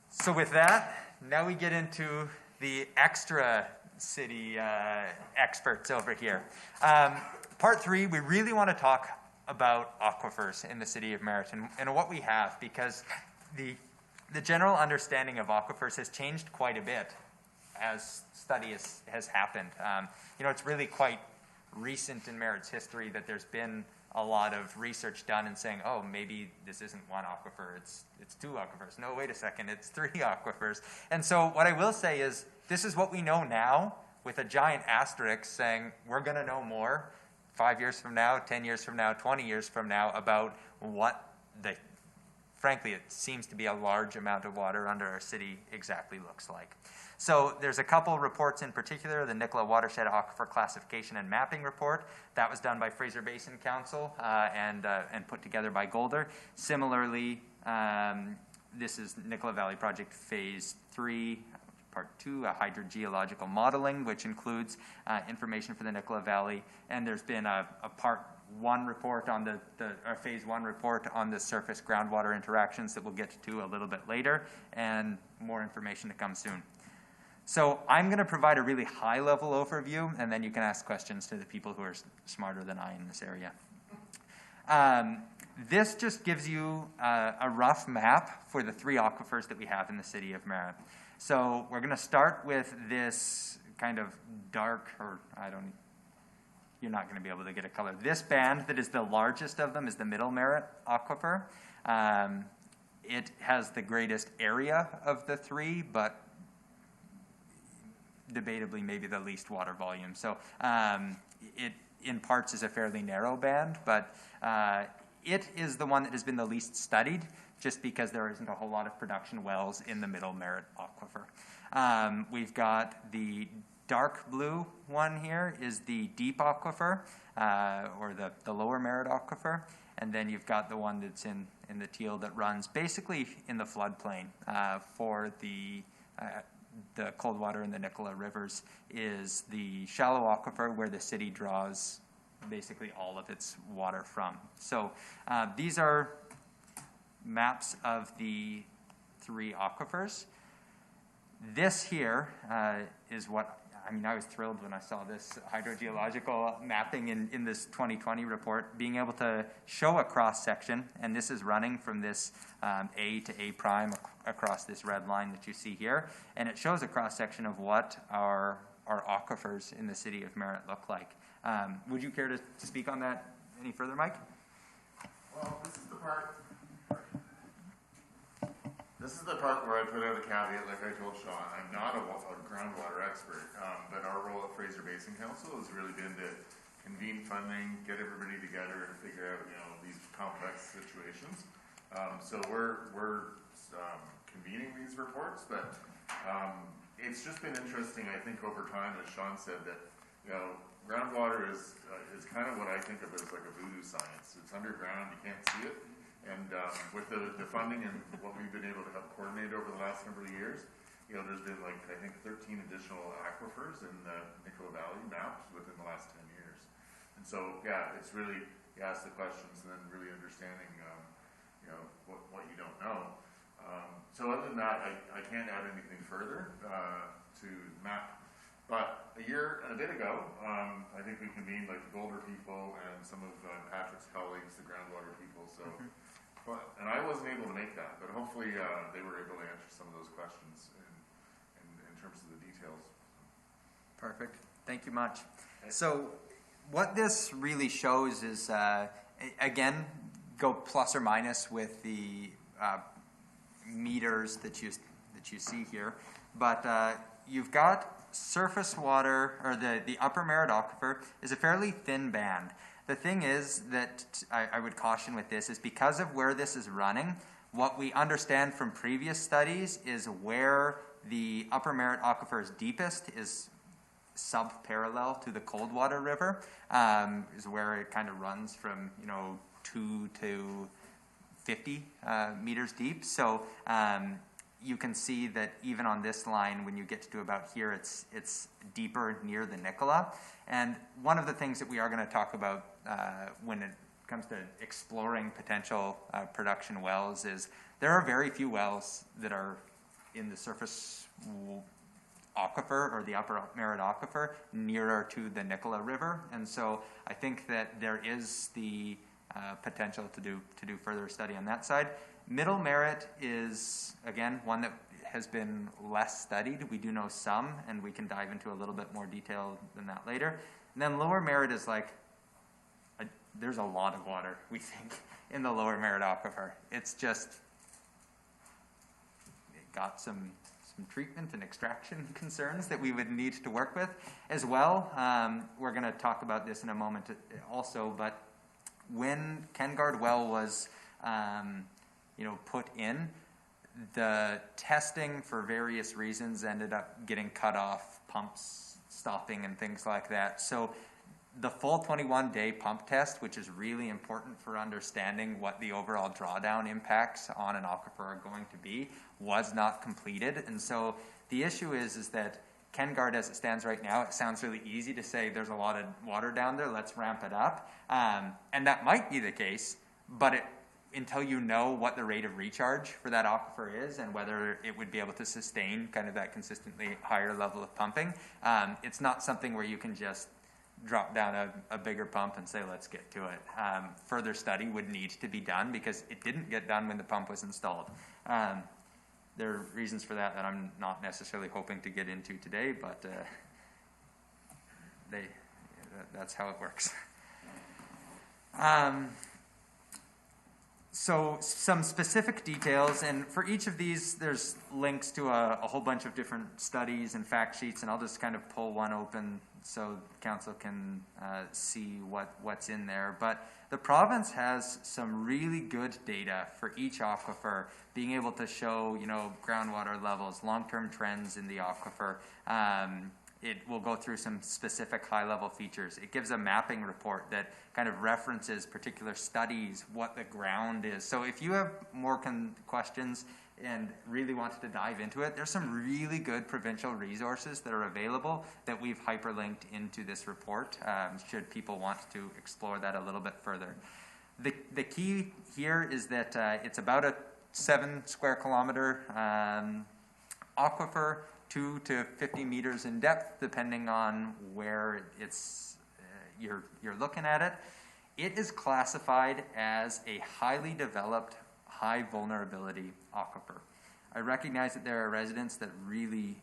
So with that, now we get into the extra city experts over here. Part 3, we really want to talk about aquifers in the city of Merritt and what we have, because the general understanding of aquifers has changed quite a bit as study has happened. It's really quite recent in Merritt's history that there's been a lot of research done and saying, oh, maybe this isn't one aquifer, it's 2 aquifers. No, wait a second, it's 3 aquifers. And so what I will say is, this is what we know now, with a giant asterisk saying we're going to know more 5 years from now, 10 years from now, 20 years from now about what frankly, it seems to be a large amount of water under our city exactly looks like. So there's a couple reports in particular, the Nicola Watershed Aquifer Classification and Mapping Report. That was done by Fraser Basin Council and put together by Golder. Similarly, this is Nicola Valley Project Phase 3, Part 2, hydrogeological modeling, which includes information for the Nicola Valley. And there's been a Part 1 report on Phase 1 report on the surface groundwater interactions that we'll get to a little bit later, and more information to come soon. So I'm going to provide a really high-level overview, and then you can ask questions to the people who are smarter than I in this area. This just gives you a rough map for the 3 aquifers that we have in the city of Merritt. So we're going to start with this kind of dark, or you're not going to be able to get a color. This band that is the largest of them is the Middle Merritt Aquifer. It has the greatest area of the 3, but debatably maybe the least water volume. So it in parts is a fairly narrow band, but it is the one that has been the least studied, just because there isn't a whole lot of production wells in the Middle Merritt Aquifer. We've got the dark blue one here is the deep aquifer, or the lower Merritt Aquifer, and then you've got the one that's in the teal that runs basically in the floodplain for the Coldwater and the Nicola rivers is the shallow aquifer where the city draws basically all of its water from. So these are maps of the 3 aquifers. This here is what, I was thrilled when I saw this hydrogeological mapping in this 2020 report, being able to show a cross-section, and this is running from this A to A prime across this red line that you see here, and it shows a cross-section of what our aquifers in the city of Merritt look like. Would you care to speak on that any further, Mike? Well, this is the part. This is the part where I put out a caveat, like I told Sean, I'm not a groundwater expert, but our role at Fraser Basin Council has really been to convene funding, get everybody together and figure out, these complex situations. So we're convening these reports, but it's just been interesting, I think, over time, as Sean said, that, groundwater is kind of what I think of as like a voodoo science. It's underground, you can't see it. And with the funding and what we've been able to help coordinate over the last number of years, there's been like, I think, 13 additional aquifers in the Nicola Valley mapped within the last 10 years. And so, yeah, it's really, you ask the questions and then really understanding, what you don't know. So other than that, I can't add anything further to map. But a year and a bit ago, I think we convened like the Boulder people and some of Patrick's colleagues, the groundwater people. So, and I wasn't able to make that, but hopefully they were able to answer some of those questions in terms of the details. Perfect. Thank you much. So what this really shows is, again, go plus or minus with the meters that you see here, but you've got surface water, or the upper Merritt aquifer is a fairly thin band. The thing is that I would caution with this is because of where this is running, what we understand from previous studies is where the upper Merritt aquifer is deepest is sub-parallel to the Coldwater River, is where it kind of runs from 2 to 50 meters deep. So you can see that even on this line, when you get to about here, it's deeper near the Nicola. And one of the things that we are going to talk about when it comes to exploring potential production wells is there are very few wells that are in the surface aquifer or the upper Merritt aquifer nearer to the Nicola River. And so I think that there is the potential to do further study on that side. Middle Merritt is, again, one that has been less studied. We do know some, and we can dive into a little bit more detail than that later. And then Lower Merritt is like, there's a lot of water, we think, in the Lower Merritt aquifer. It's just, it got some treatment and extraction concerns that we would need to work with as well. We're going to talk about this in a moment also, but when Kengard Well was put in, the testing for various reasons ended up getting cut off, pumps stopping and things like that. So the full 21-day pump test, which is really important for understanding what the overall drawdown impacts on an aquifer are going to be, was not completed. And so the issue is that Kengard, as it stands right now, it sounds really easy to say there's a lot of water down there, let's ramp it up. And that might be the case, but until you know what the rate of recharge for that aquifer is and whether it would be able to sustain kind of that consistently higher level of pumping, it's not something where you can just drop down a bigger pump and say, let's get to it. Further study would need to be done because it didn't get done when the pump was installed. There are reasons for that I'm not necessarily hoping to get into today, but that's how it works. So some specific details, and for each of these, there's links to a whole bunch of different studies and fact sheets, and I'll just kind of pull one open so council can see what's in there. But the province has some really good data for each aquifer, being able to show, groundwater levels, long-term trends in the aquifer. It will go through some specific high-level features. It gives a mapping report that kind of references particular studies, what the ground is. So if you have more questions and really wanted to dive into it, there's some really good provincial resources that are available that we've hyperlinked into this report, should people want to explore that a little bit further. The key here is that it's about a 7 square kilometer aquifer, 2 to 50 meters in depth, depending on where you're looking at it. It is classified as a highly developed, high vulnerability aquifer. I recognize that there are residents that really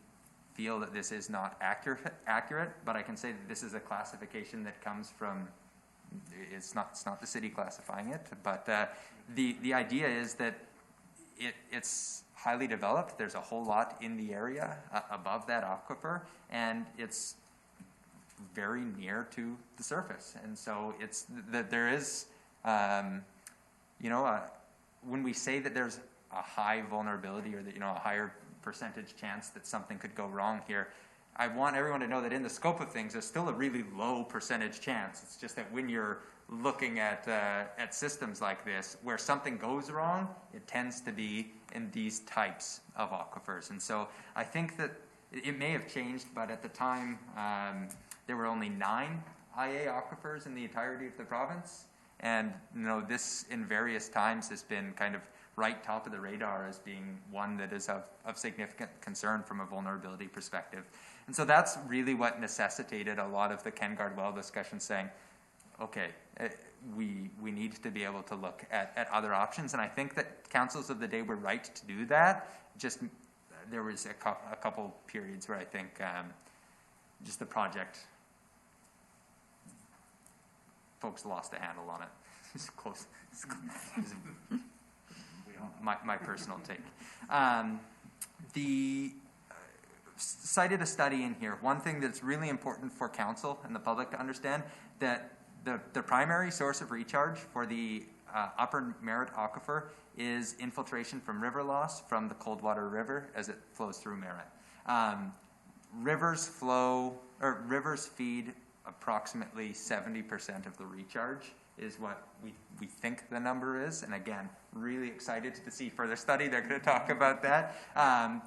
feel that this is not accurate, but I can say that this is a classification that comes from, it's not the city classifying it, but the idea is that it's highly developed. There's a whole lot in the area above that aquifer, and it's very near to the surface. And so it's that there is, when we say that there's a high vulnerability or that, a higher percentage chance that something could go wrong here, I want everyone to know that in the scope of things, there's still a really low percentage chance. It's just that when you're looking at systems like this, where something goes wrong, it tends to be in these types of aquifers. And so I think that it may have changed, but at the time, there were only 9 IA aquifers in the entirety of the province. And, this in various times has been kind of right top of the radar as being one that is of significant concern from a vulnerability perspective. And so that's really what necessitated a lot of the KenGuard well discussion, saying, okay, we need to be able to look at other options. And I think that councils of the day were right to do that. Just there was a couple periods where I think just the project, folks lost a handle on it. It's close. My personal take. Cited a study in here. One thing that's really important for council and the public to understand, that the primary source of recharge for the upper Merritt aquifer is infiltration from river loss from the Coldwater River as it flows through Merritt. Rivers feed approximately 70% of the recharge is what we think the number is. And again, really excited to see further study. They're going to talk about that,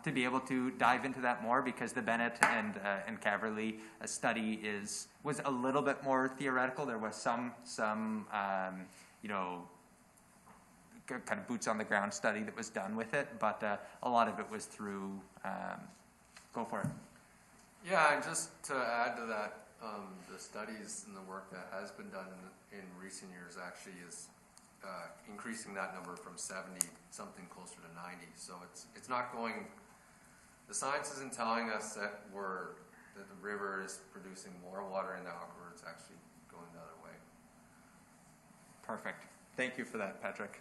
to be able to dive into that more, because the Bennett and Caverly study was a little bit more theoretical. There was some kind of boots on the ground study that was done with it, but a lot of it was through, go for it. Yeah, and just to add to that, the studies and the work that has been done in recent years actually is increasing that number from 70 something closer to 90. So it's not going. The science isn't telling us that the river is producing more water in the aquifer. It's actually going the other way. Perfect. Thank you for that, Patrick.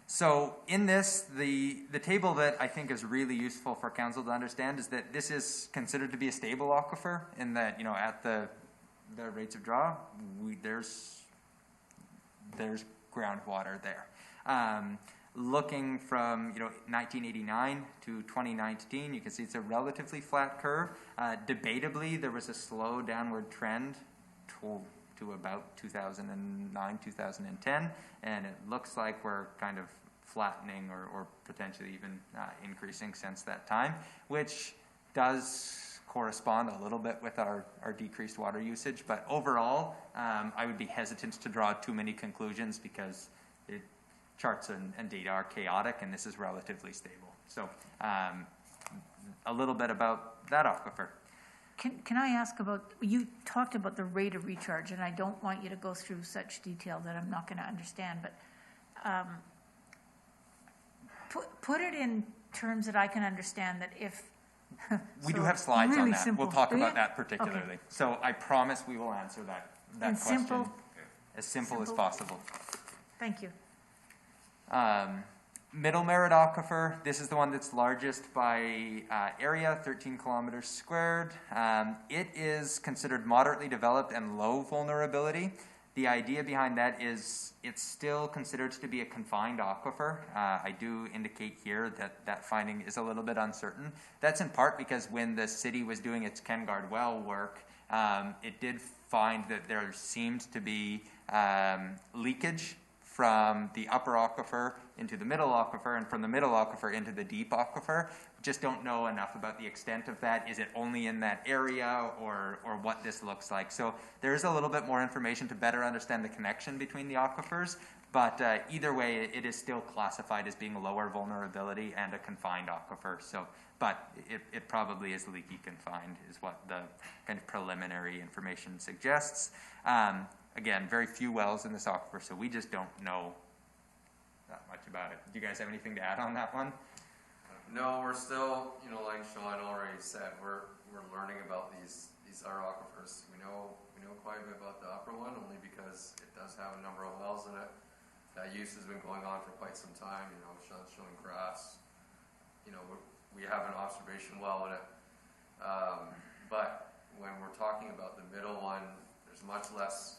So in this, the table that I think is really useful for council to understand is that this is considered to be a stable aquifer, in that, at the rates of draw, there's groundwater there. Looking from 1989 to 2019, you can see it's a relatively flat curve. Debatably, there was a slow downward trend to about 2009, 2010, and it looks like we're kind of flattening or potentially even increasing since that time, which does correspond a little bit with our decreased water usage. But overall, I would be hesitant to draw too many conclusions, because charts and data are chaotic, and this is relatively stable. So a little bit about that aquifer. Can I ask about, you talked about the rate of recharge, and I don't want you to go through such detail that I'm not going to understand, but put it in terms that I can understand, that if... We do have slides really on that. simple. We'll talk Do you? about that particularly. Okay. So I promise we will answer that And question simple? as simple as Simple? possible. Thank you. Middle Merritt aquifer, this is the one that's largest by area, 13 kilometers squared. It is considered moderately developed and low vulnerability. The idea behind that is it's still considered to be a confined aquifer. I do indicate here that finding is a little bit uncertain. That's in part because when the city was doing its KenGuard well work, it did find that there seemed to be leakage from the upper aquifer into the middle aquifer, and from the middle aquifer into the deep aquifer. Just don't know enough about the extent of that. Is it only in that area, or what this looks like? So there is a little bit more information to better understand the connection between the aquifers, but either way, it is still classified as being lower vulnerability and a confined aquifer. So, but it probably is leaky confined, is what the kind of preliminary information suggests. Again, very few wells in this aquifer, so we just don't know that much about it. Do you guys have anything to add on that one? No, we're still, like Sean already said, we're learning about these other aquifers. We know quite a bit about the upper one, only because it does have a number of wells in it. That use has been going on for quite some time. Sean's showing graphs we have an observation well in it. But when we're talking about the middle one, there's much less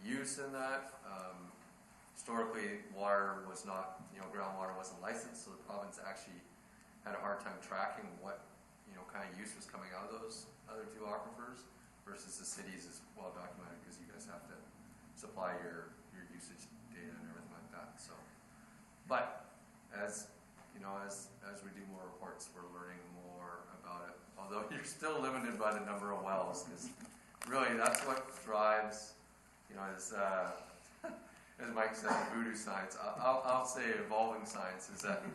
use in that. Historically, water was not, groundwater wasn't licensed, so the province actually had a hard time tracking what, kind of use was coming out of those other two aquifers versus the cities is well documented because you guys have to supply your usage data and everything like that. So, but as we do more reports, we're learning more about it. Although you're still limited by the number of wells, because really that's what drives, as Mike said, voodoo science. I'll say evolving science is that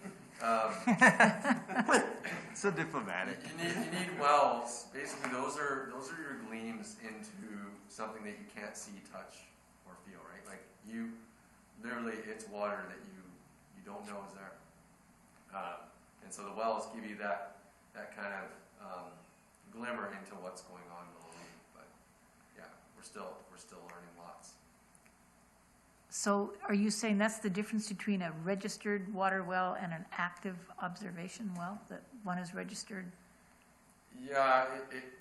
So diplomatic. you need wells. Basically, those are your gleams into something that you can't see, touch, or feel. Right? Like literally, it's water that you don't know is there. And so the wells give you that kind of glimmer into what's going on below you. But yeah, we're still learning lots. So are you saying that's the difference between a registered water well and an active observation well? That one is registered? Yeah,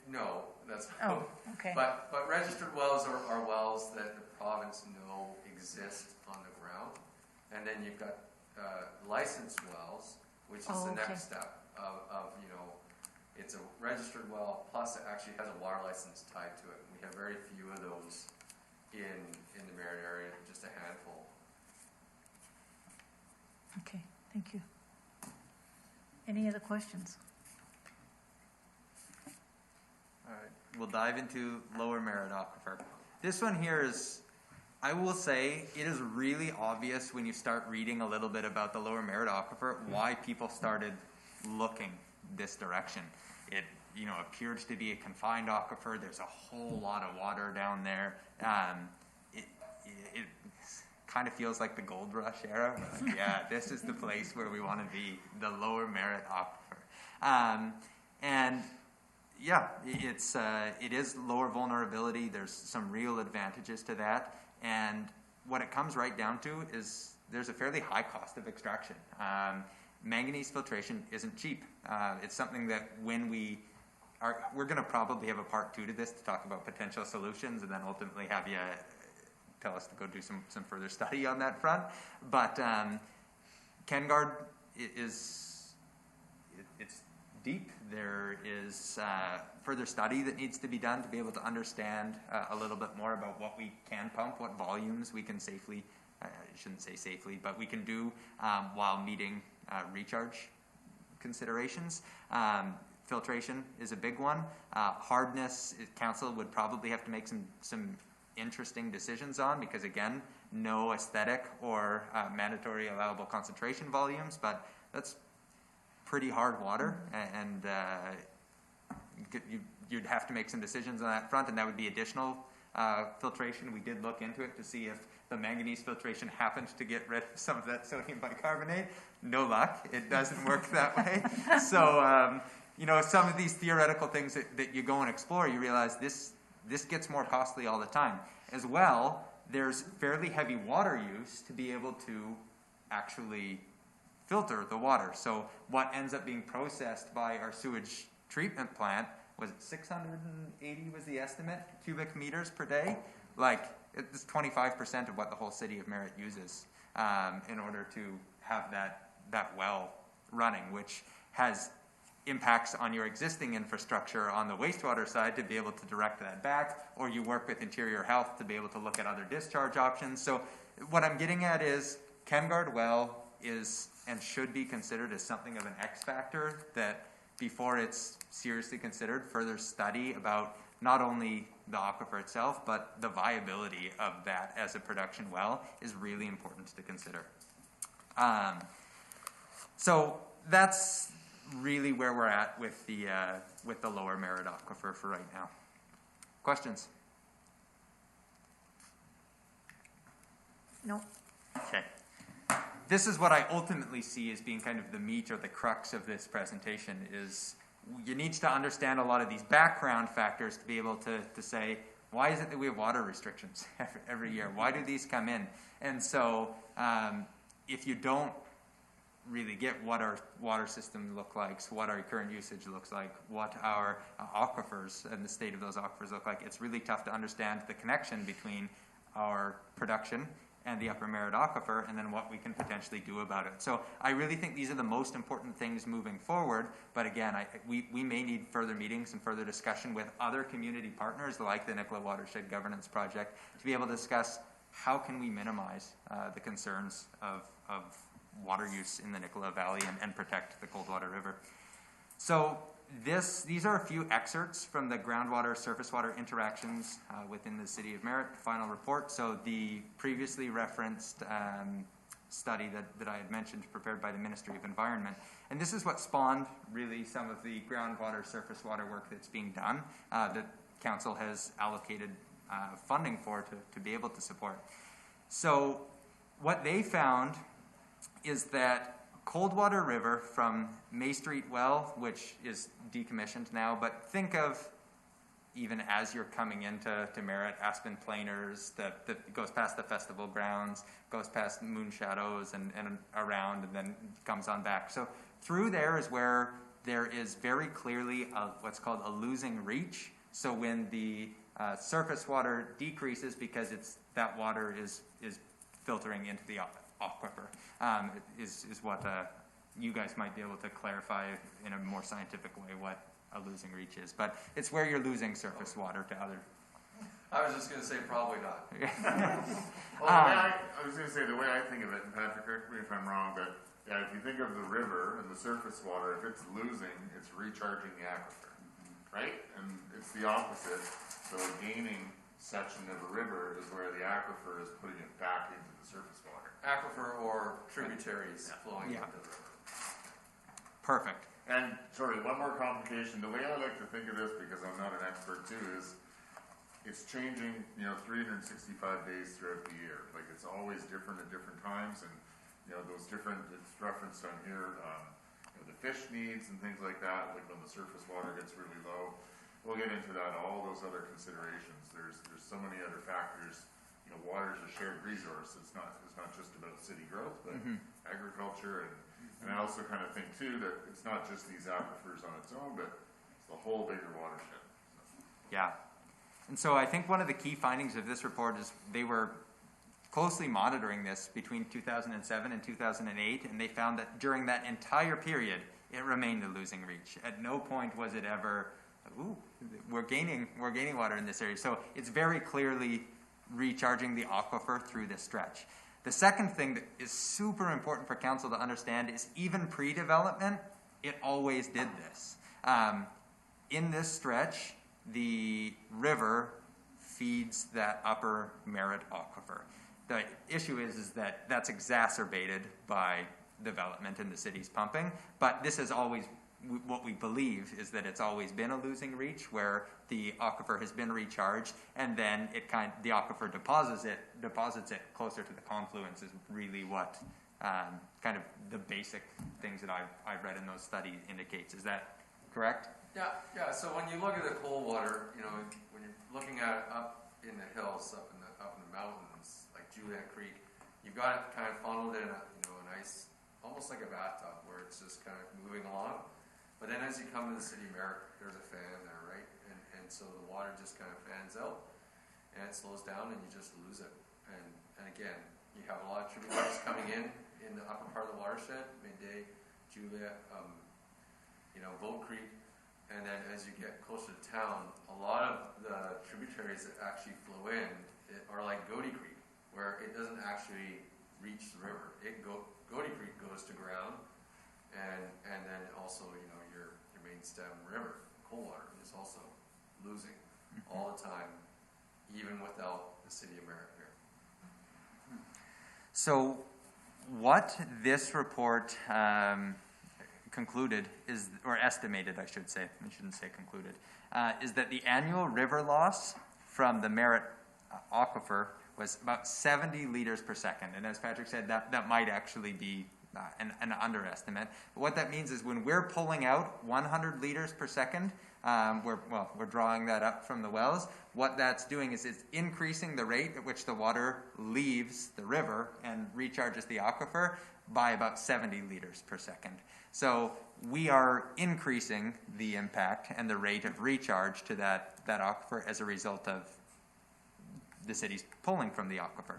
no, that's Oh, okay. But registered wells are wells that the province know exist on the ground, and then you've got licensed wells, which is the okay. next step of it's a registered well plus it actually has a water license tied to it. We have very few of those in the Merritt area, just a handful. Okay, thank you. Any other questions? All right, we'll dive into Lower Merritt Aquifer. This one here is, I will say, it is really obvious when you start reading a little bit about the Lower Merritt Aquifer why people started looking this direction. It appears to be a confined aquifer. There's a whole lot of water down there. It kind of feels like the gold rush era. We're like, yeah, this is the place where we want to be, the Lower Merritt Aquifer. And yeah, it is lower vulnerability. There's some real advantages to that. And what it comes right down to is there's a fairly high cost of extraction. Manganese filtration isn't cheap. It's something that when we're going to probably have a part 2 to this to talk about potential solutions and then ultimately have you tell us to go do some further study on that front. But KenGuard it's deep. There is further study that needs to be done to be able to understand a little bit more about what we can pump, what volumes we can safely, I shouldn't say safely, but we can do while meeting recharge considerations. Filtration is a big one. Hardness, council would probably have to make some interesting decisions on because, again, no aesthetic or mandatory allowable concentration volumes, but that's pretty hard water, and you'd have to make some decisions on that front, and that would be additional filtration. We did look into it to see if the manganese filtration happened to get rid of some of that sodium bicarbonate. No luck. It doesn't work that way. So, some of these theoretical things that you go and explore, you realize this gets more costly all the time. As well, there's fairly heavy water use to be able to actually filter the water. So what ends up being processed by our sewage treatment plant, was it 680 was the estimate, cubic meters per day? Like, it's 25% of what the whole city of Merritt uses in order to have that well running, which has impacts on your existing infrastructure on the wastewater side to be able to direct that back, or you work with Interior Health to be able to look at other discharge options. So what I'm getting at is KenGuard well is and should be considered as something of an X factor that before it's seriously considered, further study about not only the aquifer itself, but the viability of that as a production well is really important to consider. So that's really where we're at with the Lower Merritt Aquifer for right now. Questions? No. Okay. This is what I ultimately see as being kind of the meat or the crux of this presentation is you need to understand a lot of these background factors to be able to say, why is it that we have water restrictions every year? Why do these come in? And so if you don't really get what our water system looks like, what our current usage looks like, what our aquifers and the state of those aquifers look like. It's really tough to understand the connection between our production and the Upper Merritt Aquifer, and then what we can potentially do about it. So I really think these are the most important things moving forward, but again, we may need further meetings and further discussion with other community partners like the Nicola Watershed Governance Project to be able to discuss how can we minimize the concerns of water use in the Nicola Valley and protect the Coldwater River. So these are a few excerpts from the groundwater surface water interactions within the City of Merritt final report. So the previously referenced study that I had mentioned prepared by the Ministry of Environment. And this is what spawned really some of the groundwater surface water work that's being done that Council has allocated funding for to be able to support. So what they found is that Coldwater River from May Street Well, which is decommissioned now, but think of even as you're coming into Merritt, Aspen Planers, that goes past the festival grounds, goes past Moon Shadows and around, and then comes on back. So through there is where there is very clearly what's called a losing reach. So when the surface water decreases because that water is filtering into the aquifer, is what you guys might be able to clarify in a more scientific way what a losing reach is. But it's where you're losing surface water to other. I was just going to say probably not. Well, I was going to say, the way I think of it, and Patrick, correct me if I'm wrong, but yeah, if you think of the river and the surface water, if it's losing, it's recharging the aquifer, right? And it's the opposite. So a gaining section of a river is where the aquifer is putting it back into the surface water. Aquifer or tributaries flowing into the river. Perfect. And, sorry, one more complication. The way I like to think of this, because I'm not an expert too, is it's changing, 365 days throughout the year. Like, it's always different at different times, and, those different, it's referenced on here, the fish needs and things like that, like when the surface water gets really low. We'll get into that, all those other considerations. There's so many other factors. Water is a shared resource. It's not just about city growth, but agriculture, and I also kind of think too that it's not just these aquifers on its own, but it's the whole bigger watershed. Yeah. And so I think one of the key findings of this report is they were closely monitoring this between 2007 and 2008, and they found that during that entire period, it remained a losing reach. At no point was it ever, we're gaining water in this area. So it's very clearly recharging the aquifer through this stretch. The second thing that is super important for council to understand is even pre-development, it always did this. In this stretch, the river feeds that Upper Merritt Aquifer. The issue is that that's exacerbated by development in the city's pumping, but this is always what we believe is that it's always been a losing reach where the aquifer has been recharged, and then the aquifer deposits it closer to the confluence is really what kind of the basic things that I've read in those studies indicates. Is that correct? Yeah. So when you look at the cold water, when you're looking at it up in the hills, up in the mountains, like Juliet Creek, you've got it kind of funneled in a nice, almost like a bathtub where it's just kind of moving along. But then as you come to the city of Merritt, there's a fan there, right? And so the water just kind of fans out, and it slows down, and you just lose it. And again, you have a lot of tributaries coming in the upper part of the watershed, Midday, Juliet, Boat Creek, and then as you get closer to town, a lot of the tributaries that actually flow in are like Goaty Creek, where it doesn't actually reach the river. Goaty Creek goes to ground, and then also, your main stem river, Coldwater, is also losing all the time, even without the city of Merritt here. So what this report concluded is, or estimated, I should say, I shouldn't say concluded, is that the annual river loss from the Merritt aquifer was about 70 liters per second. And as Patrick said, that might actually be an underestimate. But what that means is when we're pulling out 100 liters per second, we're drawing that up from the wells. What that's doing is it's increasing the rate at which the water leaves the river and recharges the aquifer by about 70 liters per second. So we are increasing the impact and the rate of recharge to that aquifer as a result of the city's pulling from the aquifer.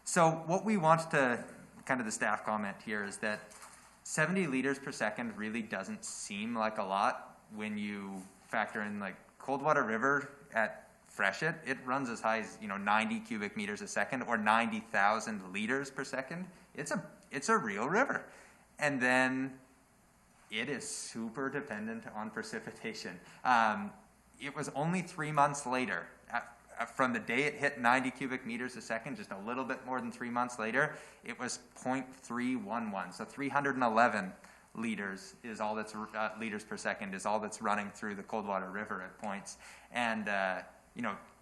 So what we want to, kind of the staff comment here, is that 70 liters per second really doesn't seem like a lot when you factor in like Coldwater River at freshet. It runs as high as 90 cubic meters a second or 90,000 liters per second. It's a real river. And then it is super dependent on precipitation. It was only 3 months later, from the day it hit 90 cubic meters a second, just a little bit more than 3 months later, it was 0.311. So 311 liters is all that's liters per second is all that's running through the Coldwater River at points. And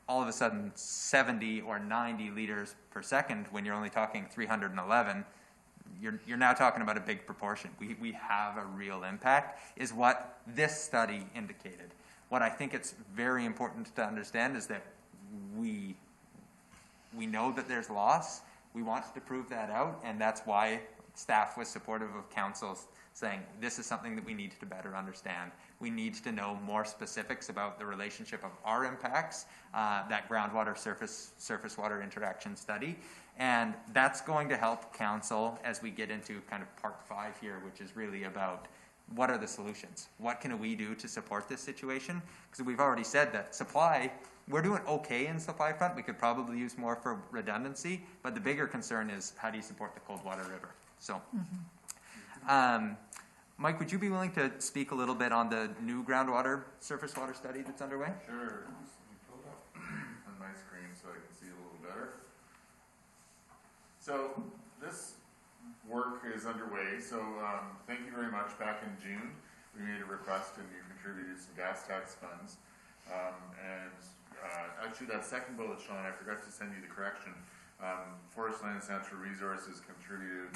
all of a sudden 70 or 90 liters per second when you're only talking 311. You're now talking about a big proportion. We have a real impact, is what this study indicated. What I think it's very important to understand is that we know that there's loss. We want to prove that out, and that's why staff was supportive of council saying this is something that we need to better understand. We need to know more specifics about the relationship of our impacts, that groundwater surface water interaction study. And that's going to help council as we get into kind of part 5 here, which is really about what are the solutions? What can we do to support this situation? Because we've already said that supply, we're doing okay in supply front. We could probably use more for redundancy, but the bigger concern is how do you support the Coldwater River? So, Mike, would you be willing to speak a little bit on the new groundwater surface water study that's underway? Sure. Just let me pull it up on my screen so I can see a little better. So this work is underway. So thank you very much. Back in June, we made a request and you contributed some gas tax funds. Actually, that second bullet, Sean, I forgot to send you the correction. Forest Land and Natural Resources contributed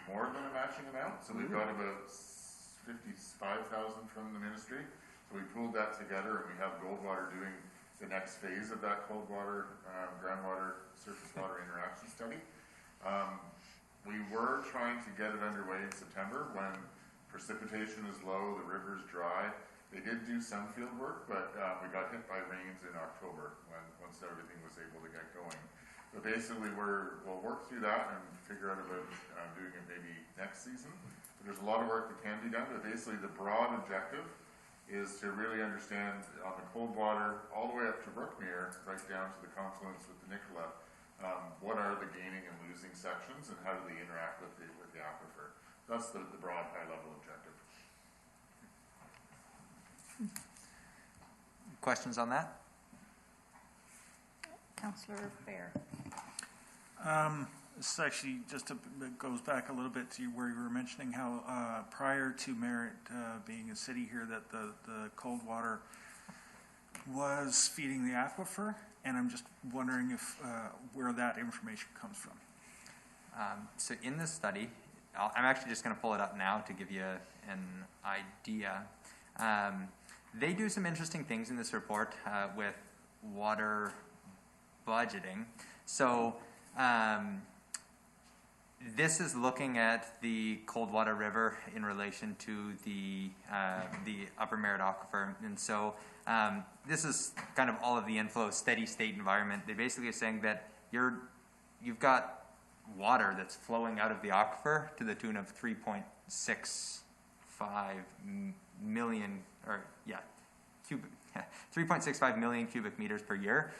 more than a matching amount. So we've got about 55,000 from the ministry. So we pooled that together, and we have Goldwater doing the next phase of that Coldwater groundwater surface water interaction study. We were trying to get it underway in September when precipitation is low, the river's dry. They did do some field work, but we got hit by rains in October once everything was able to get going. But basically, we'll work through that and figure out about doing it maybe next season. But there's a lot of work that can be done, but basically the broad objective is to really understand on the Coldwater all the way up to Brookmere, right down to the confluence with the Nicola, what are the gaining and losing sections and how do they interact with the aquifer. That's the broad high-level objective. Questions on that? Councillor Fair. This is actually it goes back a little bit to where you were mentioning how prior to Merritt being a city here that the Coldwater was feeding the aquifer, and I'm just wondering if where that information comes from. So in this study, I'm actually just going to pull it up now to give you an idea. They do some interesting things in this report with water budgeting. So this is looking at the Coldwater River in relation to the Upper Merritt Aquifer. And so this is kind of all of the inflow, steady state environment. They basically are saying that you've got water that's flowing out of the aquifer to the tune of 3.65 million, 3.65 million cubic meters per year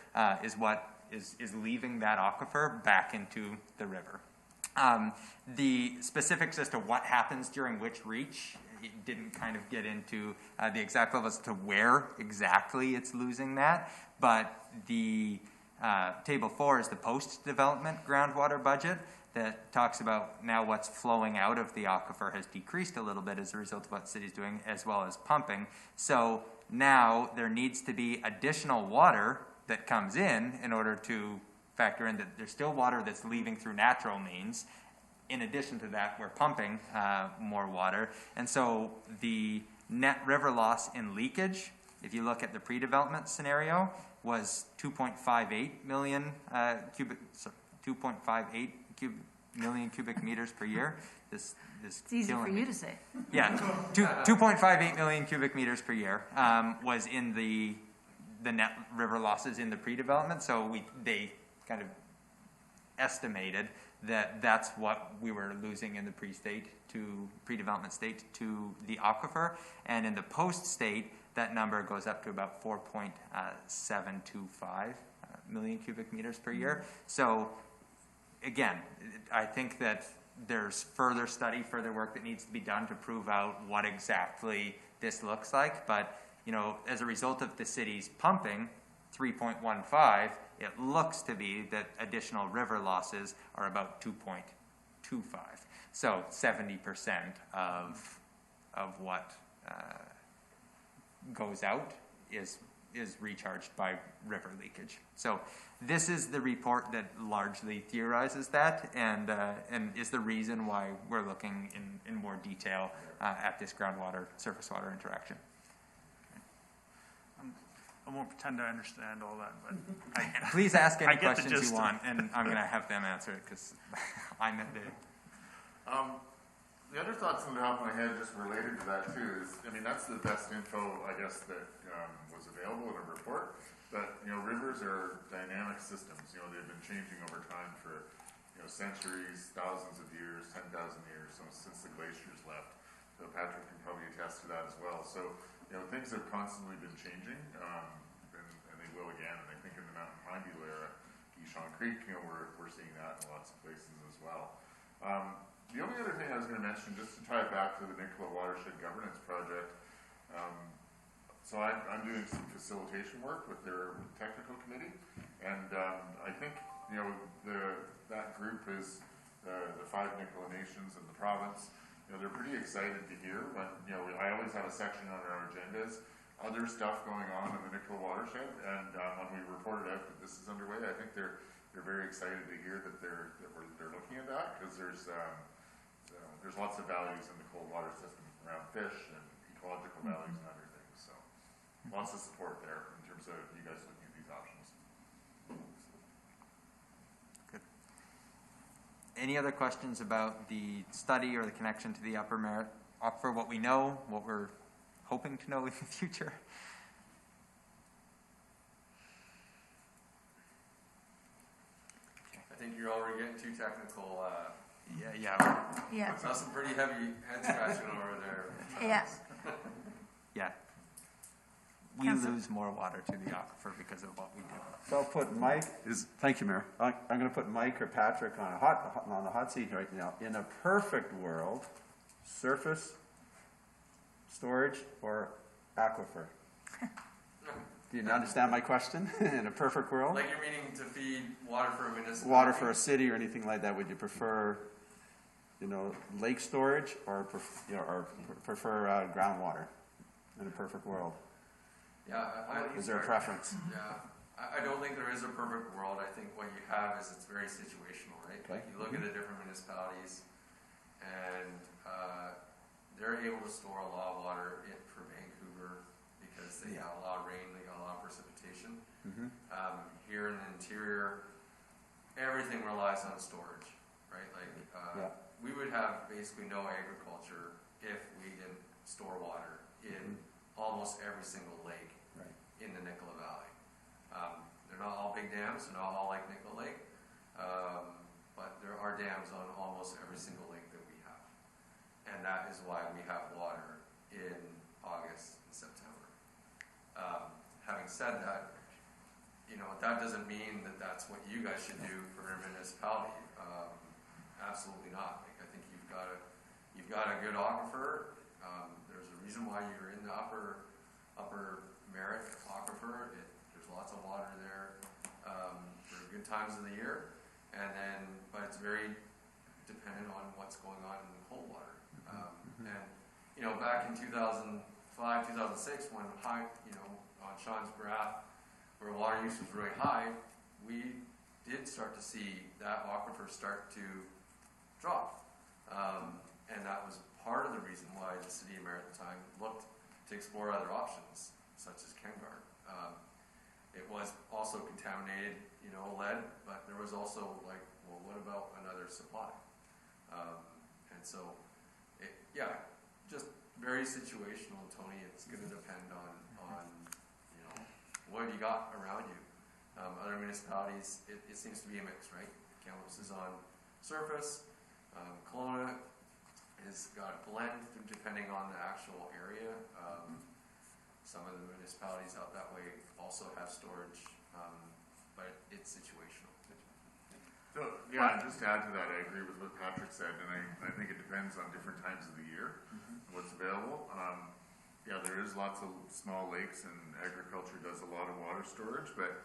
is what is leaving that aquifer back into the river. The specifics as to what happens during which reach, it didn't kind of get into the exact levels to where exactly it's losing that, but the Table 4 is the post-development groundwater budget that talks about now what's flowing out of the aquifer has decreased a little bit as a result of what the city's doing, as well as pumping. So now there needs to be additional water that comes in order to factor in that there's still water that's leaving through natural means. In addition to that, we're pumping more water. And so the net river loss in leakage, if you look at the pre-development scenario, was 2.58 million million cubic meters per year. This is It's easy for killing me. you to say. Yeah, 2.58 million cubic meters per year was in the net river losses in the pre-development. So they kind of estimated that that's what we were losing in the pre-development state to the aquifer, and in the post-state, that number goes up to about 4.725 million cubic meters per year. So again, I think that there's further study, further work that needs to be done to prove out what exactly this looks like. But, you know, as a result of the city's pumping 3.15, it looks to be that additional river losses are about 2.25. So 70% of what goes out is recharged by river leakage. So this is the report that largely theorizes that, and is the reason why we're looking in more detail at this groundwater surface water interaction. I won't pretend I understand all that, but Please ask any I get the questions gist you of want, and I'm going to have them answer it because I'm at the. The other thoughts that off my head just related to that too is, I mean, that's the best info, I guess, that was available in a report. But, you know, rivers are dynamic systems. You know, they've been changing over time for, you know, centuries, thousands of years, 10,000 years, so since the glaciers left. So Patrick can probably attest to that as well. So, you know, things have constantly been changing, and they will again. And I think in the Mountain Pine Beetle era, Gishon Creek, you know, we're seeing that in lots of places as well. The only other thing I was going to mention, just to tie it back to the Nicola Watershed Governance Project, so I'm doing some facilitation work with their technical committee, and I think, you know, that group is the 5 Nicola nations and the province. You know, they're pretty excited to hear when, you know, I always have a section on our agendas, other stuff going on in the Nicola Watershed, and when we reported out that this is underway, I think they're very excited to hear that they're looking at that, because there's lots of values in the cold water system around fish and ecological values and other things. So lots of support there in terms of you guys looking at these options. Good. Any other questions about the study or the connection to the Upper Merritt Aquifer, what we know, what we're hoping to know in the future? I think you're already getting too technical. Yeah, Saw some pretty heavy head scratching over there. yeah. Yeah. We Councillor. lose more water to the aquifer because of what we do. So I'll put Mike, thank you, Mayor. I'm going to put Mike or Patrick on the hot seat right now. In a perfect world, surface, storage, or aquifer? Do you understand my question? In a perfect world? Like you're meaning to feed water for a municipality? Water for a city or anything like that, would you prefer, you know, lake storage or prefer groundwater in a perfect world? Yeah, Is there a preference? Yeah, I don't think there is a perfect world. I think what you have is it's very situational, right? Okay. You look at the different municipalities, and they're able to store a lot of water for Vancouver because they got a lot of rain, they got a lot of precipitation. Mm-hmm. Here in the interior, everything relies on storage, right? Like we would have basically no agriculture if we didn't store water in almost every single lake in the Nicola Valley. They're not all big dams, they're not all like Nicola Lake, but there are dams on almost every single lake that we have. And that is why we have water in August and September. Having said that, you know, that doesn't mean that that's what you guys should do for a municipality. Absolutely not. Like, I think you've got a good aquifer. There's a reason why you're in the upper Merritt aquifer. There's lots of water there for good times of the year, but it's very dependent on what's going on in the cold water. And you know, back in 2005, 2006, when on Sean's graph, where water use was really high, we did start to see that aquifer start to drop, and that was part of the reason why the city of Merritt at the time looked to explore other options, such as Kengard. It was also contaminated, lead, but there was also like, well, what about another supply? And so, yeah, just very situational, Tony. It's going to depend on you know, what you got around you. Other municipalities, it seems to be a mix, right? Kamloops is on surface. Kelowna has got a blend depending on the actual area. Some of the municipalities out that way also have storage, but it's situational. So, yeah, and just to add to that, I agree with what Patrick said, and I think it depends on different times of the year, what's available. Yeah, there is lots of small lakes, and agriculture does a lot of water storage, but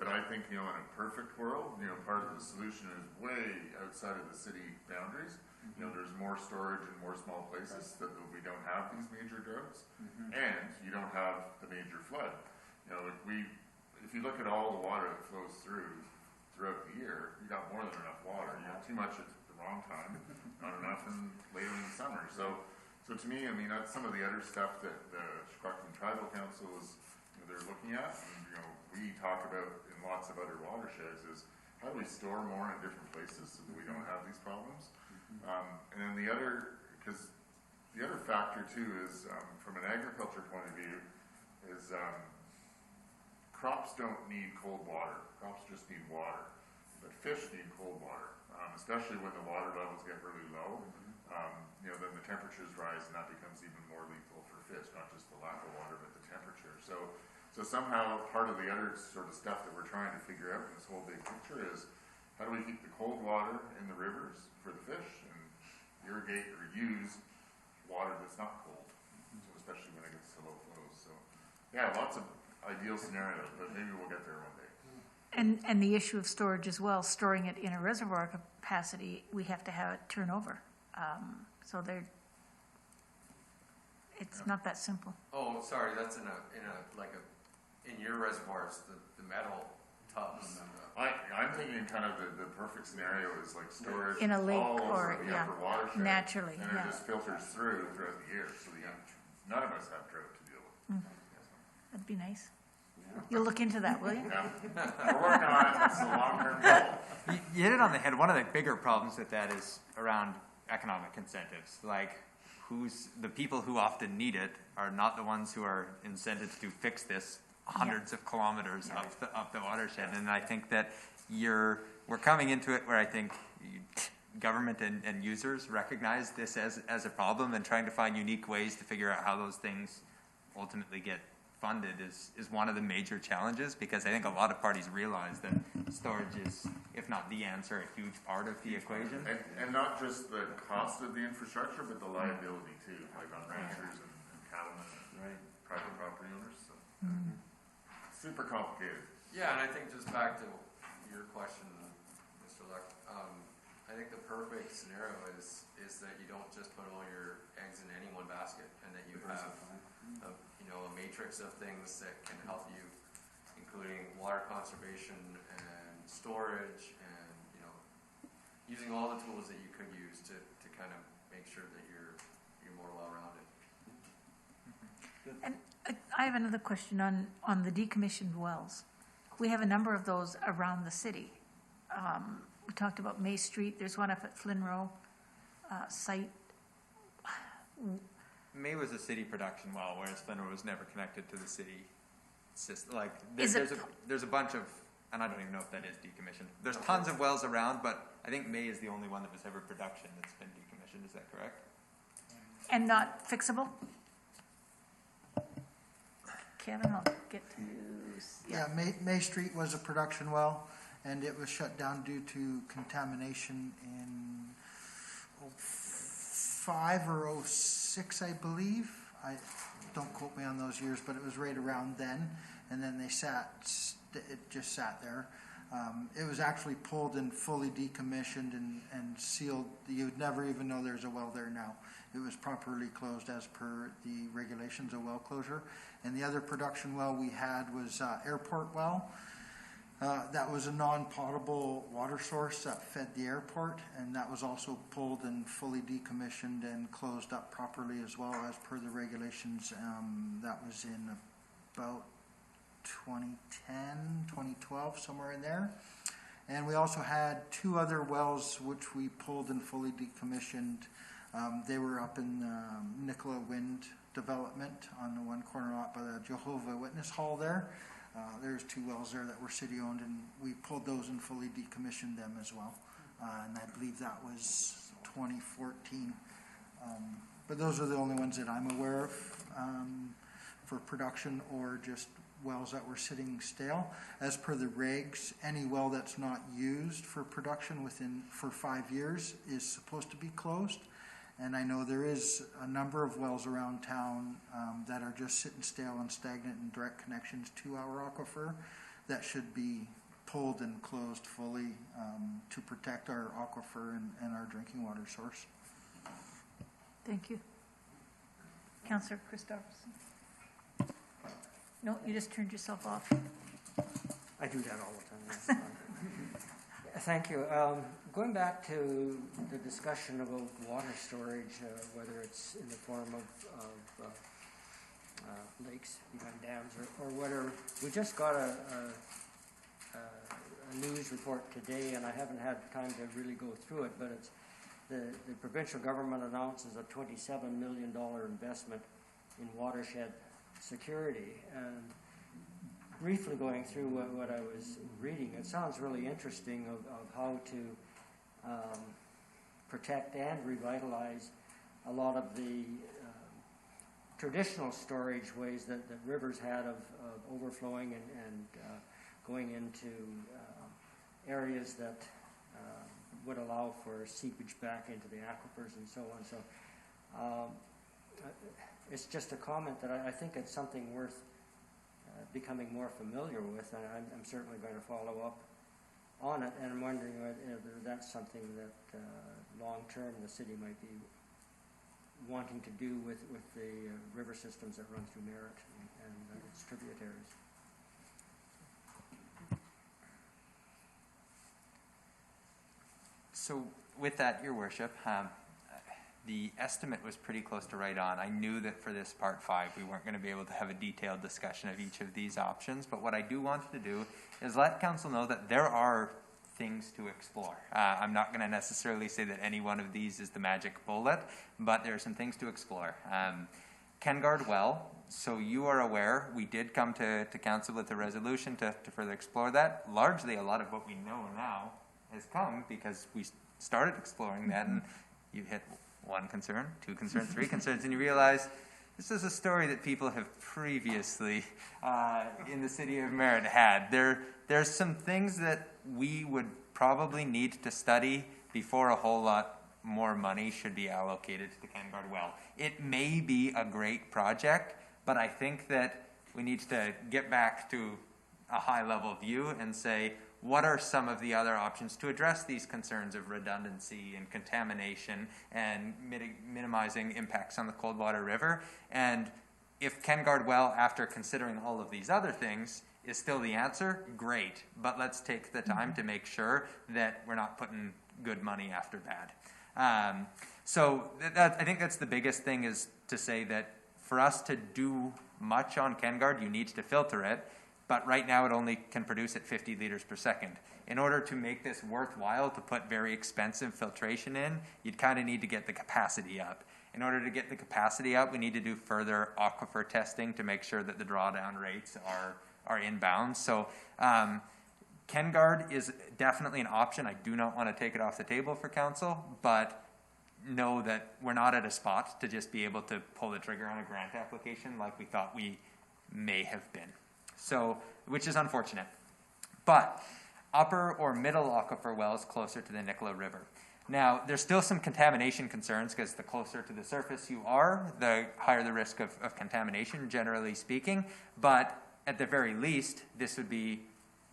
I think, you know, in a perfect world, you know, part of the solution is way outside of the city boundaries. You know, there's more storage in more small places that we don't have these major droughts, and you don't have the major flood. You know, if you look at all the water that flows throughout the year, you got more than enough water. You have too much at the wrong time, not enough later in the summer. So to me, I mean, that's some of the other stuff that the Shquaxin Tribal Council is, you know, they're looking at. And, you know, we talk about in lots of other watersheds is how do we store more in different places so that we don't have these problems. And then the other factor too is from an agriculture point of view is crops don't need cold water. Crops just need water, but fish need cold water, especially when the water levels get really low. You know, then the temperatures rise, and that becomes even more lethal for fish, not just the lack of water, but the temperature. So somehow part of the other sort of stuff that we're trying to figure out in this whole big picture is how do we keep the cold water in the rivers for the fish and irrigate or use water that's not cold, so especially when it gets to low flows. So yeah, lots of ideal scenarios, but maybe we'll get there one day. And the issue of storage as well, storing it in a reservoir capacity, we have to have it turn over. So it's not that simple. Oh, sorry, that's in your reservoirs, the metal tubs. I'm thinking kind of the perfect scenario is like storage In a lake all or, over the yeah, upper watershed. naturally, And yeah. it just filters through throughout the year, so none of us have drought to deal with. That'd be nice. You'll look into that, will you? Yeah. We're working on it, it's a long-term goal. You hit it on the head. One of the bigger problems with that is around economic incentives. Like, the people who often need it are not the ones who are incented to fix this hundreds of kilometers up the watershed. And I think that we're coming into it where I think government and users recognize this as a problem, and trying to find unique ways to figure out how those things ultimately get funded is one of the major challenges, because I think a lot of parties realize that storage is, if not the answer, a huge part of the equation. And not just the cost of the infrastructure, but the liability too, like on ranchers and cattlemen and private property owners. So. Super complicated. Yeah, and I think just back to your question, Mr. Luck, I think the perfect scenario is that you don't just put all your eggs in any one basket, and that you have a matrix of things that can help you, including water conservation and storage, and using all the tools that you could use to kind of make sure that you're more well-rounded. And I have another question on the decommissioned wells. We have a number of those around the city. We talked about May Street. There's one up at Flynn Row site. May was a city production well, whereas Flynn was never connected to the city system. Like, Is it- there's a bunch of, and I don't even know if that is decommissioned. There's tons of wells around, but I think May is the only one that was ever production that's been decommissioned. Is that correct? And not fixable? Kevin, I'll get to you. Yeah, May Street was a production well, and it was shut down due to contamination in 05 or 06, I believe. Don't quote me on those years, but it was right around then. And then it just sat there. It was actually pulled and fully decommissioned and sealed. You'd never even know there's a well there now. It was properly closed as per the regulations of well closure. And the other production well we had was airport well. That was a non-potable water source that fed the airport, and that was also pulled and fully decommissioned and closed up properly as well as per the regulations. That was in about 2010, 2012, somewhere in there. And we also had 2 other wells which we pulled and fully decommissioned. They were up in Nicola Wind Development on the one corner lot by the Jehovah Witness Hall there. There's 2 wells there that were city-owned, and we pulled those and fully decommissioned them as well. And I believe that was 2014. But those are the only ones that I'm aware of for production or just wells that were sitting stale. As per the regs, any well that's not used for production for 5 years is supposed to be closed. And I know there is a number of wells around town that are just sitting stale and stagnant in direct connections to our aquifer that should be pulled and closed fully to protect our aquifer and our drinking water source. Thank you. Councillor Christopherson. No, you just turned yourself off. I do that all the time. Thank you. Going back to the discussion about water storage, whether it's in the form of lakes behind dams or whether we just got a news report today, and I haven't had time to really go through it, but it's the provincial government announces a $27 million investment in watershed security. And briefly going through what I was reading, it sounds really interesting of how to protect and revitalize a lot of the traditional storage ways that rivers had of overflowing and going into areas that would allow for seepage back into the aquifers and so on. So it's just a comment that I think it's something worth becoming more familiar with, and I'm certainly going to follow up on it, and I'm wondering whether that's something that long-term the city might be wanting to do with the river systems that run through Merritt and its tributaries. So with that, Your Worship, the estimate was pretty close to right on. I knew that for this Part 5, we weren't going to be able to have a detailed discussion of each of these options, but what I do want to do is let Council know that there are things to explore. I'm not going to necessarily say that any one of these is the magic bullet, but there are some things to explore. Kengard Well, so you are aware, we did come to Council with a resolution to further explore that. Largely, a lot of what we know now has come because we started exploring that, and you hit 1 concern, 2 concerns, 3 concerns, and you realize this is a story that people have previously in the city of Merritt had. There's some things that we would probably need to study before a whole lot more money should be allocated to the Kengard Well. It may be a great project, but I think that we need to get back to a high-level view and say, what are some of the other options to address these concerns of redundancy and contamination and minimizing impacts on the Coldwater River? And if Kengard Well, after considering all of these other things, is still the answer, great. But let's take the time to make sure that we're not putting good money after bad. So I think that's the biggest thing, is to say that for us to do much on Kengard, you need to filter it. But right now it only can produce at 50 liters per second. In order to make this worthwhile to put very expensive filtration in, you'd kind of need to get the capacity up. In order to get the capacity up, we need to do further aquifer testing to make sure that the drawdown rates are in bounds. So Kengard is definitely an option. I do not want to take it off the table for Council, but know that we're not at a spot to just be able to pull the trigger on a grant application like we thought we may have been. So, which is unfortunate. But upper or middle aquifer wells closer to the Nicola River. Now, there's still some contamination concerns, because the closer to the surface you are, the higher the risk of contamination, generally speaking. But at the very least, this would be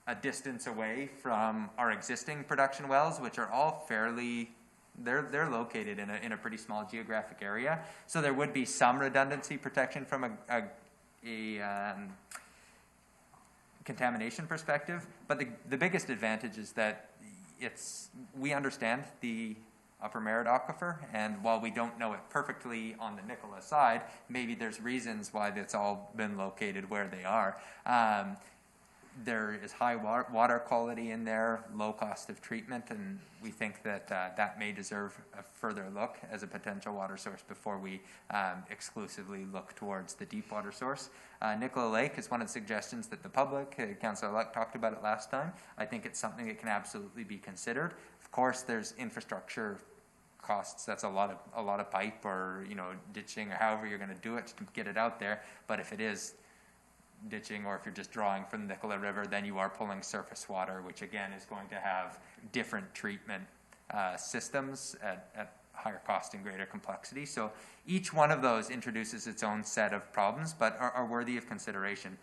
a distance away from our existing production wells, which are all fairly, they're located in a pretty small geographic area. So there would be some redundancy protection from a contamination perspective, but the biggest advantage is that we understand the upper Merritt aquifer, and while we don't know it perfectly on the Nicola side, maybe there's reasons why it's all been located where they are. There is high water quality in there, low cost of treatment, and we think that that may deserve a further look as a potential water source before we exclusively look towards the deep water source. Nicola Lake is one of the suggestions that the public, Councillor-elect talked about it last time. I think it's something that can absolutely be considered. Of course, there's infrastructure costs. That's a lot of pipe or, you know, ditching or however you're going to do it to get it out there. But if it is ditching, or if you're just drawing from the Nicola River, then you are pulling surface water, which again is going to have different treatment systems at higher cost and greater complexity. So each one of those introduces its own set of problems, but are worthy of consideration.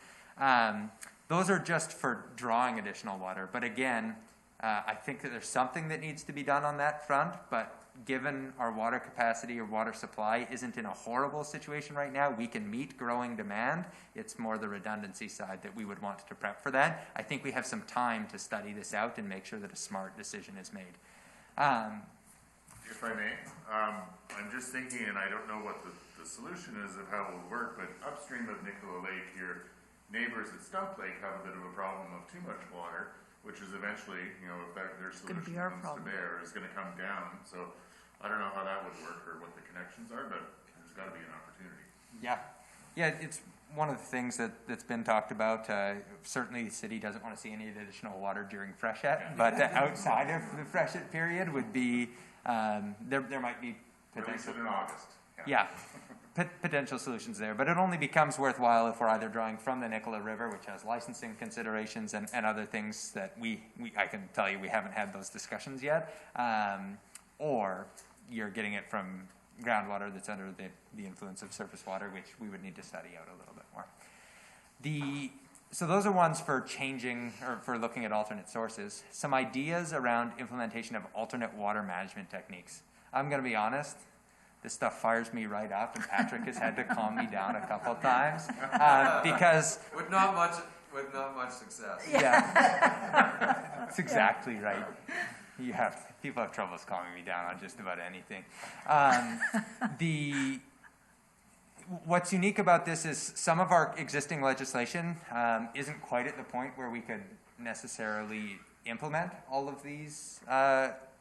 Those are just for drawing additional water. But again, I think that there's something that needs to be done on that front, but given our water capacity or water supply isn't in a horrible situation right now, we can meet growing demand. It's more the redundancy side that we would want to prep for that. I think we have some time to study this out and make sure that a smart decision is made. If I may, I'm just thinking, and I don't know what the solution is of how it will work, but upstream of Nicola Lake here, neighbors at Stump Lake have a bit of a problem of too much water, which is eventually, you know, if their solution comes to bear, is going to come down. So I don't know how that would work or what the connections are, but there's got to be an opportunity. Yeah, it's one of the things that's been talked about. Certainly the city doesn't want to see any additional water during freshet, but outside of the freshet period would be, there might be potential. Release it in August. Yeah. Potential solutions there, but it only becomes worthwhile if we're either drawing from the Nicola River, which has licensing considerations and other things that I can tell you we haven't had those discussions yet, or you're getting it from groundwater that's under the influence of surface water, which we would need to study out a little bit more. So those are ones for changing or for looking at alternate sources. Some ideas around implementation of alternate water management techniques. I'm going to be honest, this stuff fires me right up, and Patrick has had to calm me down a couple of times because with not much success. Yeah, that's exactly right. People have troubles calming me down on just about anything. What's unique about this is some of our existing legislation isn't quite at the point where we could necessarily implement all of these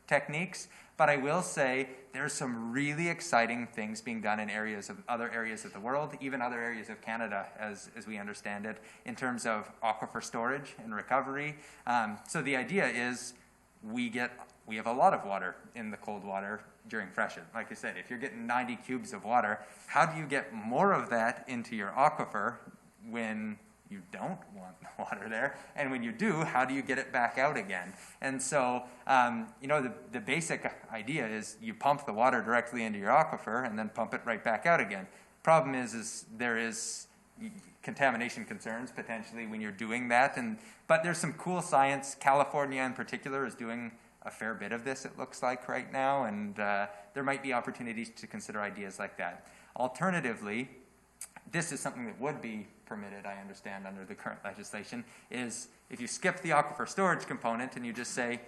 techniques. But I will say there's some really exciting things being done in other areas of the world, even other areas of Canada, as we understand it, in terms of aquifer storage and recovery. So the idea is we have a lot of water in the cold water during freshet. Like I said, if you're getting 90 cubes of water, how do you get more of that into your aquifer when you don't want the water there? And when you do, how do you get it back out again? And so, the basic idea is you pump the water directly into your aquifer and then pump it right back out again. Problem is there is contamination concerns potentially when you're doing that. But there's some cool science. California in particular is doing a fair bit of this, it looks like, right now. And there might be opportunities to consider ideas like that. Alternatively, this is something that would be permitted, I understand, under the current legislation, is if you skip the aquifer storage component and you just say,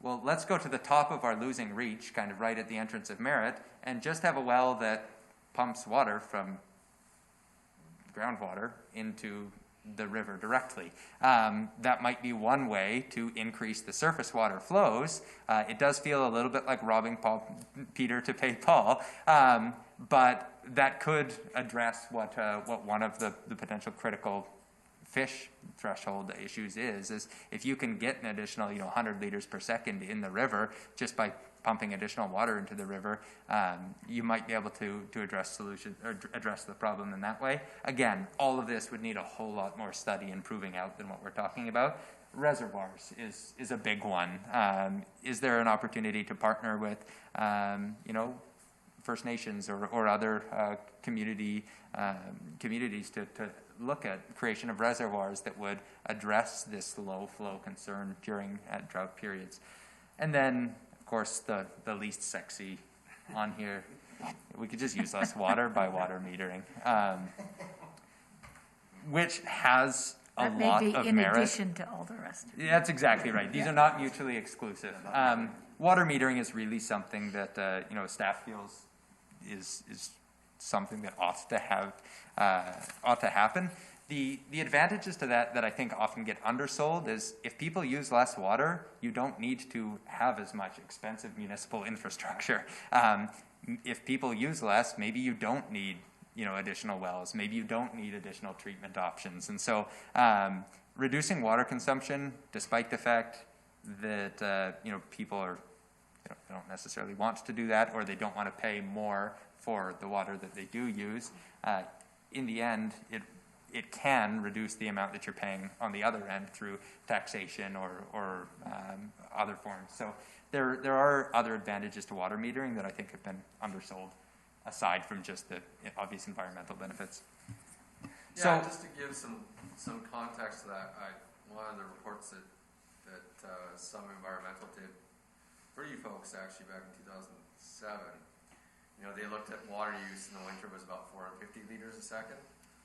well, let's go to the top of our losing reach, kind of right at the entrance of Merritt, and just have a well that pumps water from groundwater into the river directly. That might be one way to increase the surface water flows. It does feel a little bit like robbing Peter to pay Paul, but that could address what one of the potential critical fish threshold issues is if you can get an additional 100 liters per second in the river just by pumping additional water into the river, you might be able to address the problem in that way. Again, all of this would need a whole lot more study and proving out than what we're talking about. Reservoirs is a big one. Is there an opportunity to partner with First Nations or other communities to look at creation of reservoirs that would address this low flow concern during drought periods? And then, of course, the least sexy on here, we could just use less water by water metering, which has a lot of merit. That may be in addition to all the rest. Yeah, that's exactly right. These are not mutually exclusive. Water metering is really something that staff feels is something that ought to happen. The advantages to that I think often get undersold is if people use less water, you don't need to have as much expensive municipal infrastructure. If people use less, maybe you don't need, additional wells. Maybe you don't need additional treatment options. And so reducing water consumption, despite the fact that, people are, they don't necessarily want to do that, or they don't want to pay more for the water that they do use, in the end, it can reduce the amount that you're paying on the other end through taxation or other forms. So there are other advantages to water metering that I think have been undersold, aside from just the obvious environmental benefits. Yeah, just to give some context to that, one of the reports that some environmental did for you folks actually back in 2007, they looked at water use in the winter was about 450 liters a second,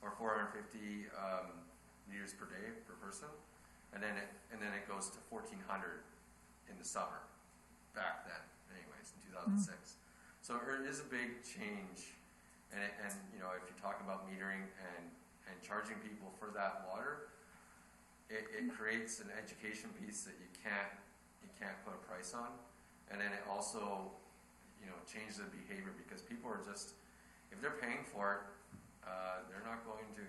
or 450 liters per day per person, and then it goes to 1,400 in the summer back then, anyways, in 2006. So it is a big change, and if you're talking about metering and charging people for that water, it creates an education piece that you can't put a price on, and then it also changes the behavior, because people are just, if they're paying for it, they're not going to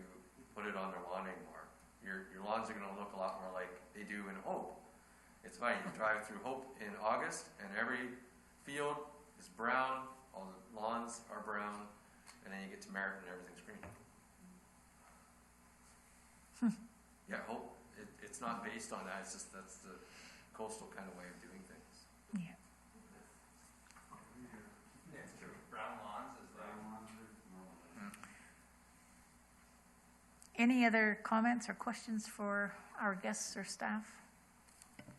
put it on their lawn anymore. Your lawns are going to look a lot more like they do in Hope. It's funny, you drive through Hope in August, and every field is brown, all the lawns are brown, and then you get to Merritt and everything's green. Yeah, Hope, it's not based on that, it's just that's the coastal kind of way of doing things. Yeah. It's true. Brown lawns is Any other comments or questions for our guests or staff?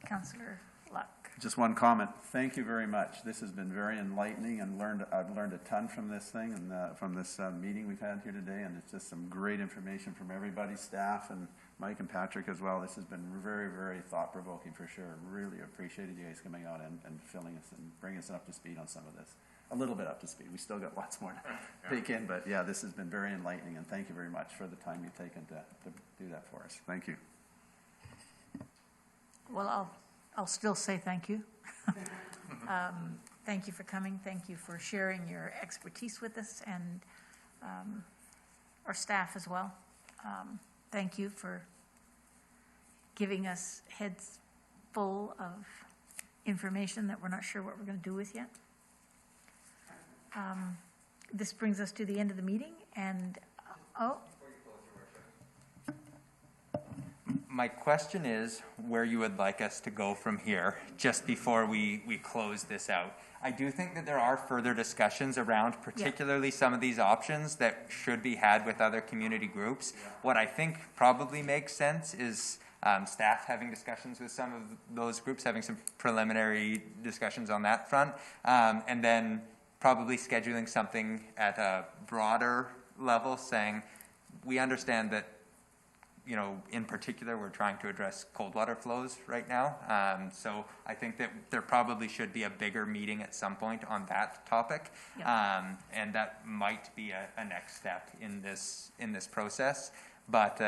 Councillor Luck. Just one comment. Thank you very much. This has been very enlightening, and I've learned a ton from this thing and from this meeting we've had here today, and it's just some great information from everybody, staff, and Mike and Patrick as well. This has been very, very thought-provoking for sure. Really appreciated you guys coming out and filling us and bringing us up to speed on some of this. A little bit up to speed. We still got lots more to take in, but yeah, this has been very enlightening, and thank you very much for the time you've taken to do that for us. Thank you. Well, I'll still say thank you. Thank you for coming. Thank you for sharing your expertise with us, and our staff as well. Thank you for giving us heads full of information that we're not sure what we're going to do with yet. This brings us to the end of the meeting, and My question is where you would like us to go from here, just before we close this out. I do think that there are further discussions around particularly some of these options that should be had with other community groups. What I think probably makes sense is staff having discussions with some of those groups, having some preliminary discussions on that front, and then probably scheduling something at a broader level, saying we understand that in particular, we're trying to address cold water flows right now. So I think that there probably should be a bigger meeting at some point on that topic. And that might be a next step in this process. But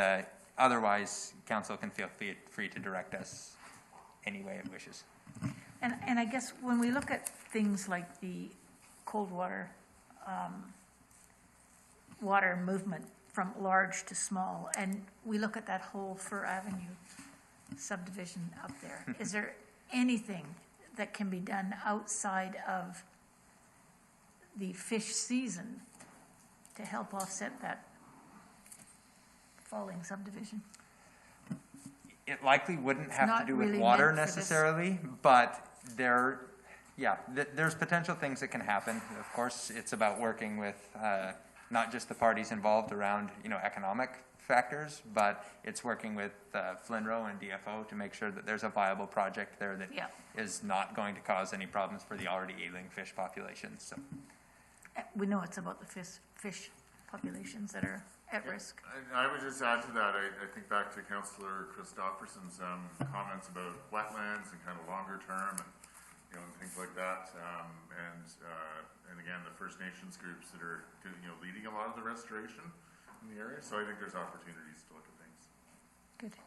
otherwise, council can feel free to direct us any way it wishes. And I guess when we look at things like the cold water water movement from large to small, and we look at that whole Fir Avenue subdivision up there, is there anything that can be done outside of the fish season to help offset that falling subdivision? It likely wouldn't have not to do with really water meant for necessarily, but there's potential things that can happen. Of course, it's about working with not just the parties involved around economic factors, but it's working with FLNRO and DFO to make sure that there's a viable project there that is not going to cause any problems for the already ailing fish populations. So we know it's about the fish populations that are at risk. I would just add to that, I think back to Councillor Christopherson's comments about wetlands and kind of longer term and things like that, and again the First Nations groups that are leading a lot of the restoration. in the area, so I think there's opportunities to look at things. Good.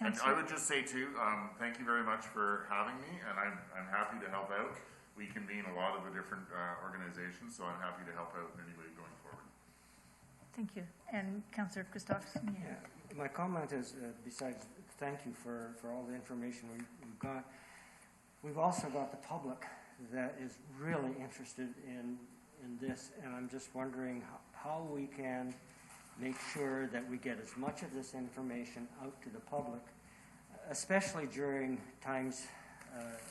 And I Councillor, would just say too, thank you very much for having me, and I'm happy to help out. We convene a lot of the different organizations, so I'm happy to help out in any way going forward. thank you. And Councillor Christopherson? Yeah, my comment is, besides, thank you for all the information we've got, we've also got the public that is really interested in this, and I'm just wondering how we can make sure that we get as much of this information out to the public, especially during times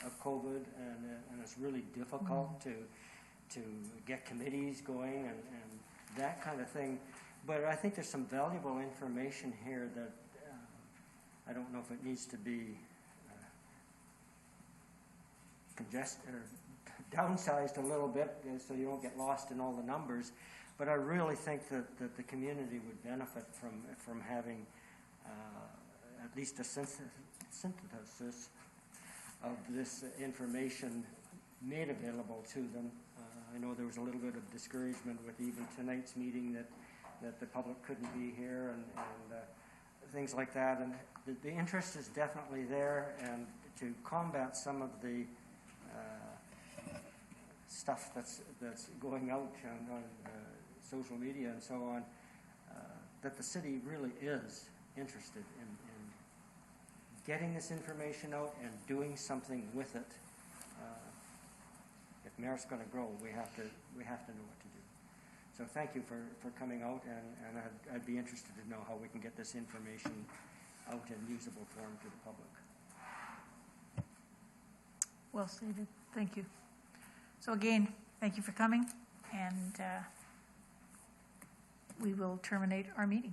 of COVID, and it's really difficult to get committees going and that kind of thing. But I think there's some valuable information here that I don't know if it needs to be congested or downsized a little bit so you don't get lost in all the numbers. But I really think that the community would benefit from having at least a synthesis of this information made available to them. I know there was a little bit of discouragement with even tonight's meeting that the public couldn't be here and things like that. And the interest is definitely there, and to combat some of the stuff that's going out on social media and so on, that the city really is interested in getting this information out and doing something with it. If Merritt's going to grow, we have to know what to do. So thank you for coming out, and I'd be interested to know how we can get this information out in usable form to the public. Well stated. Thank you. So again, thank you for coming, and we will terminate our meeting.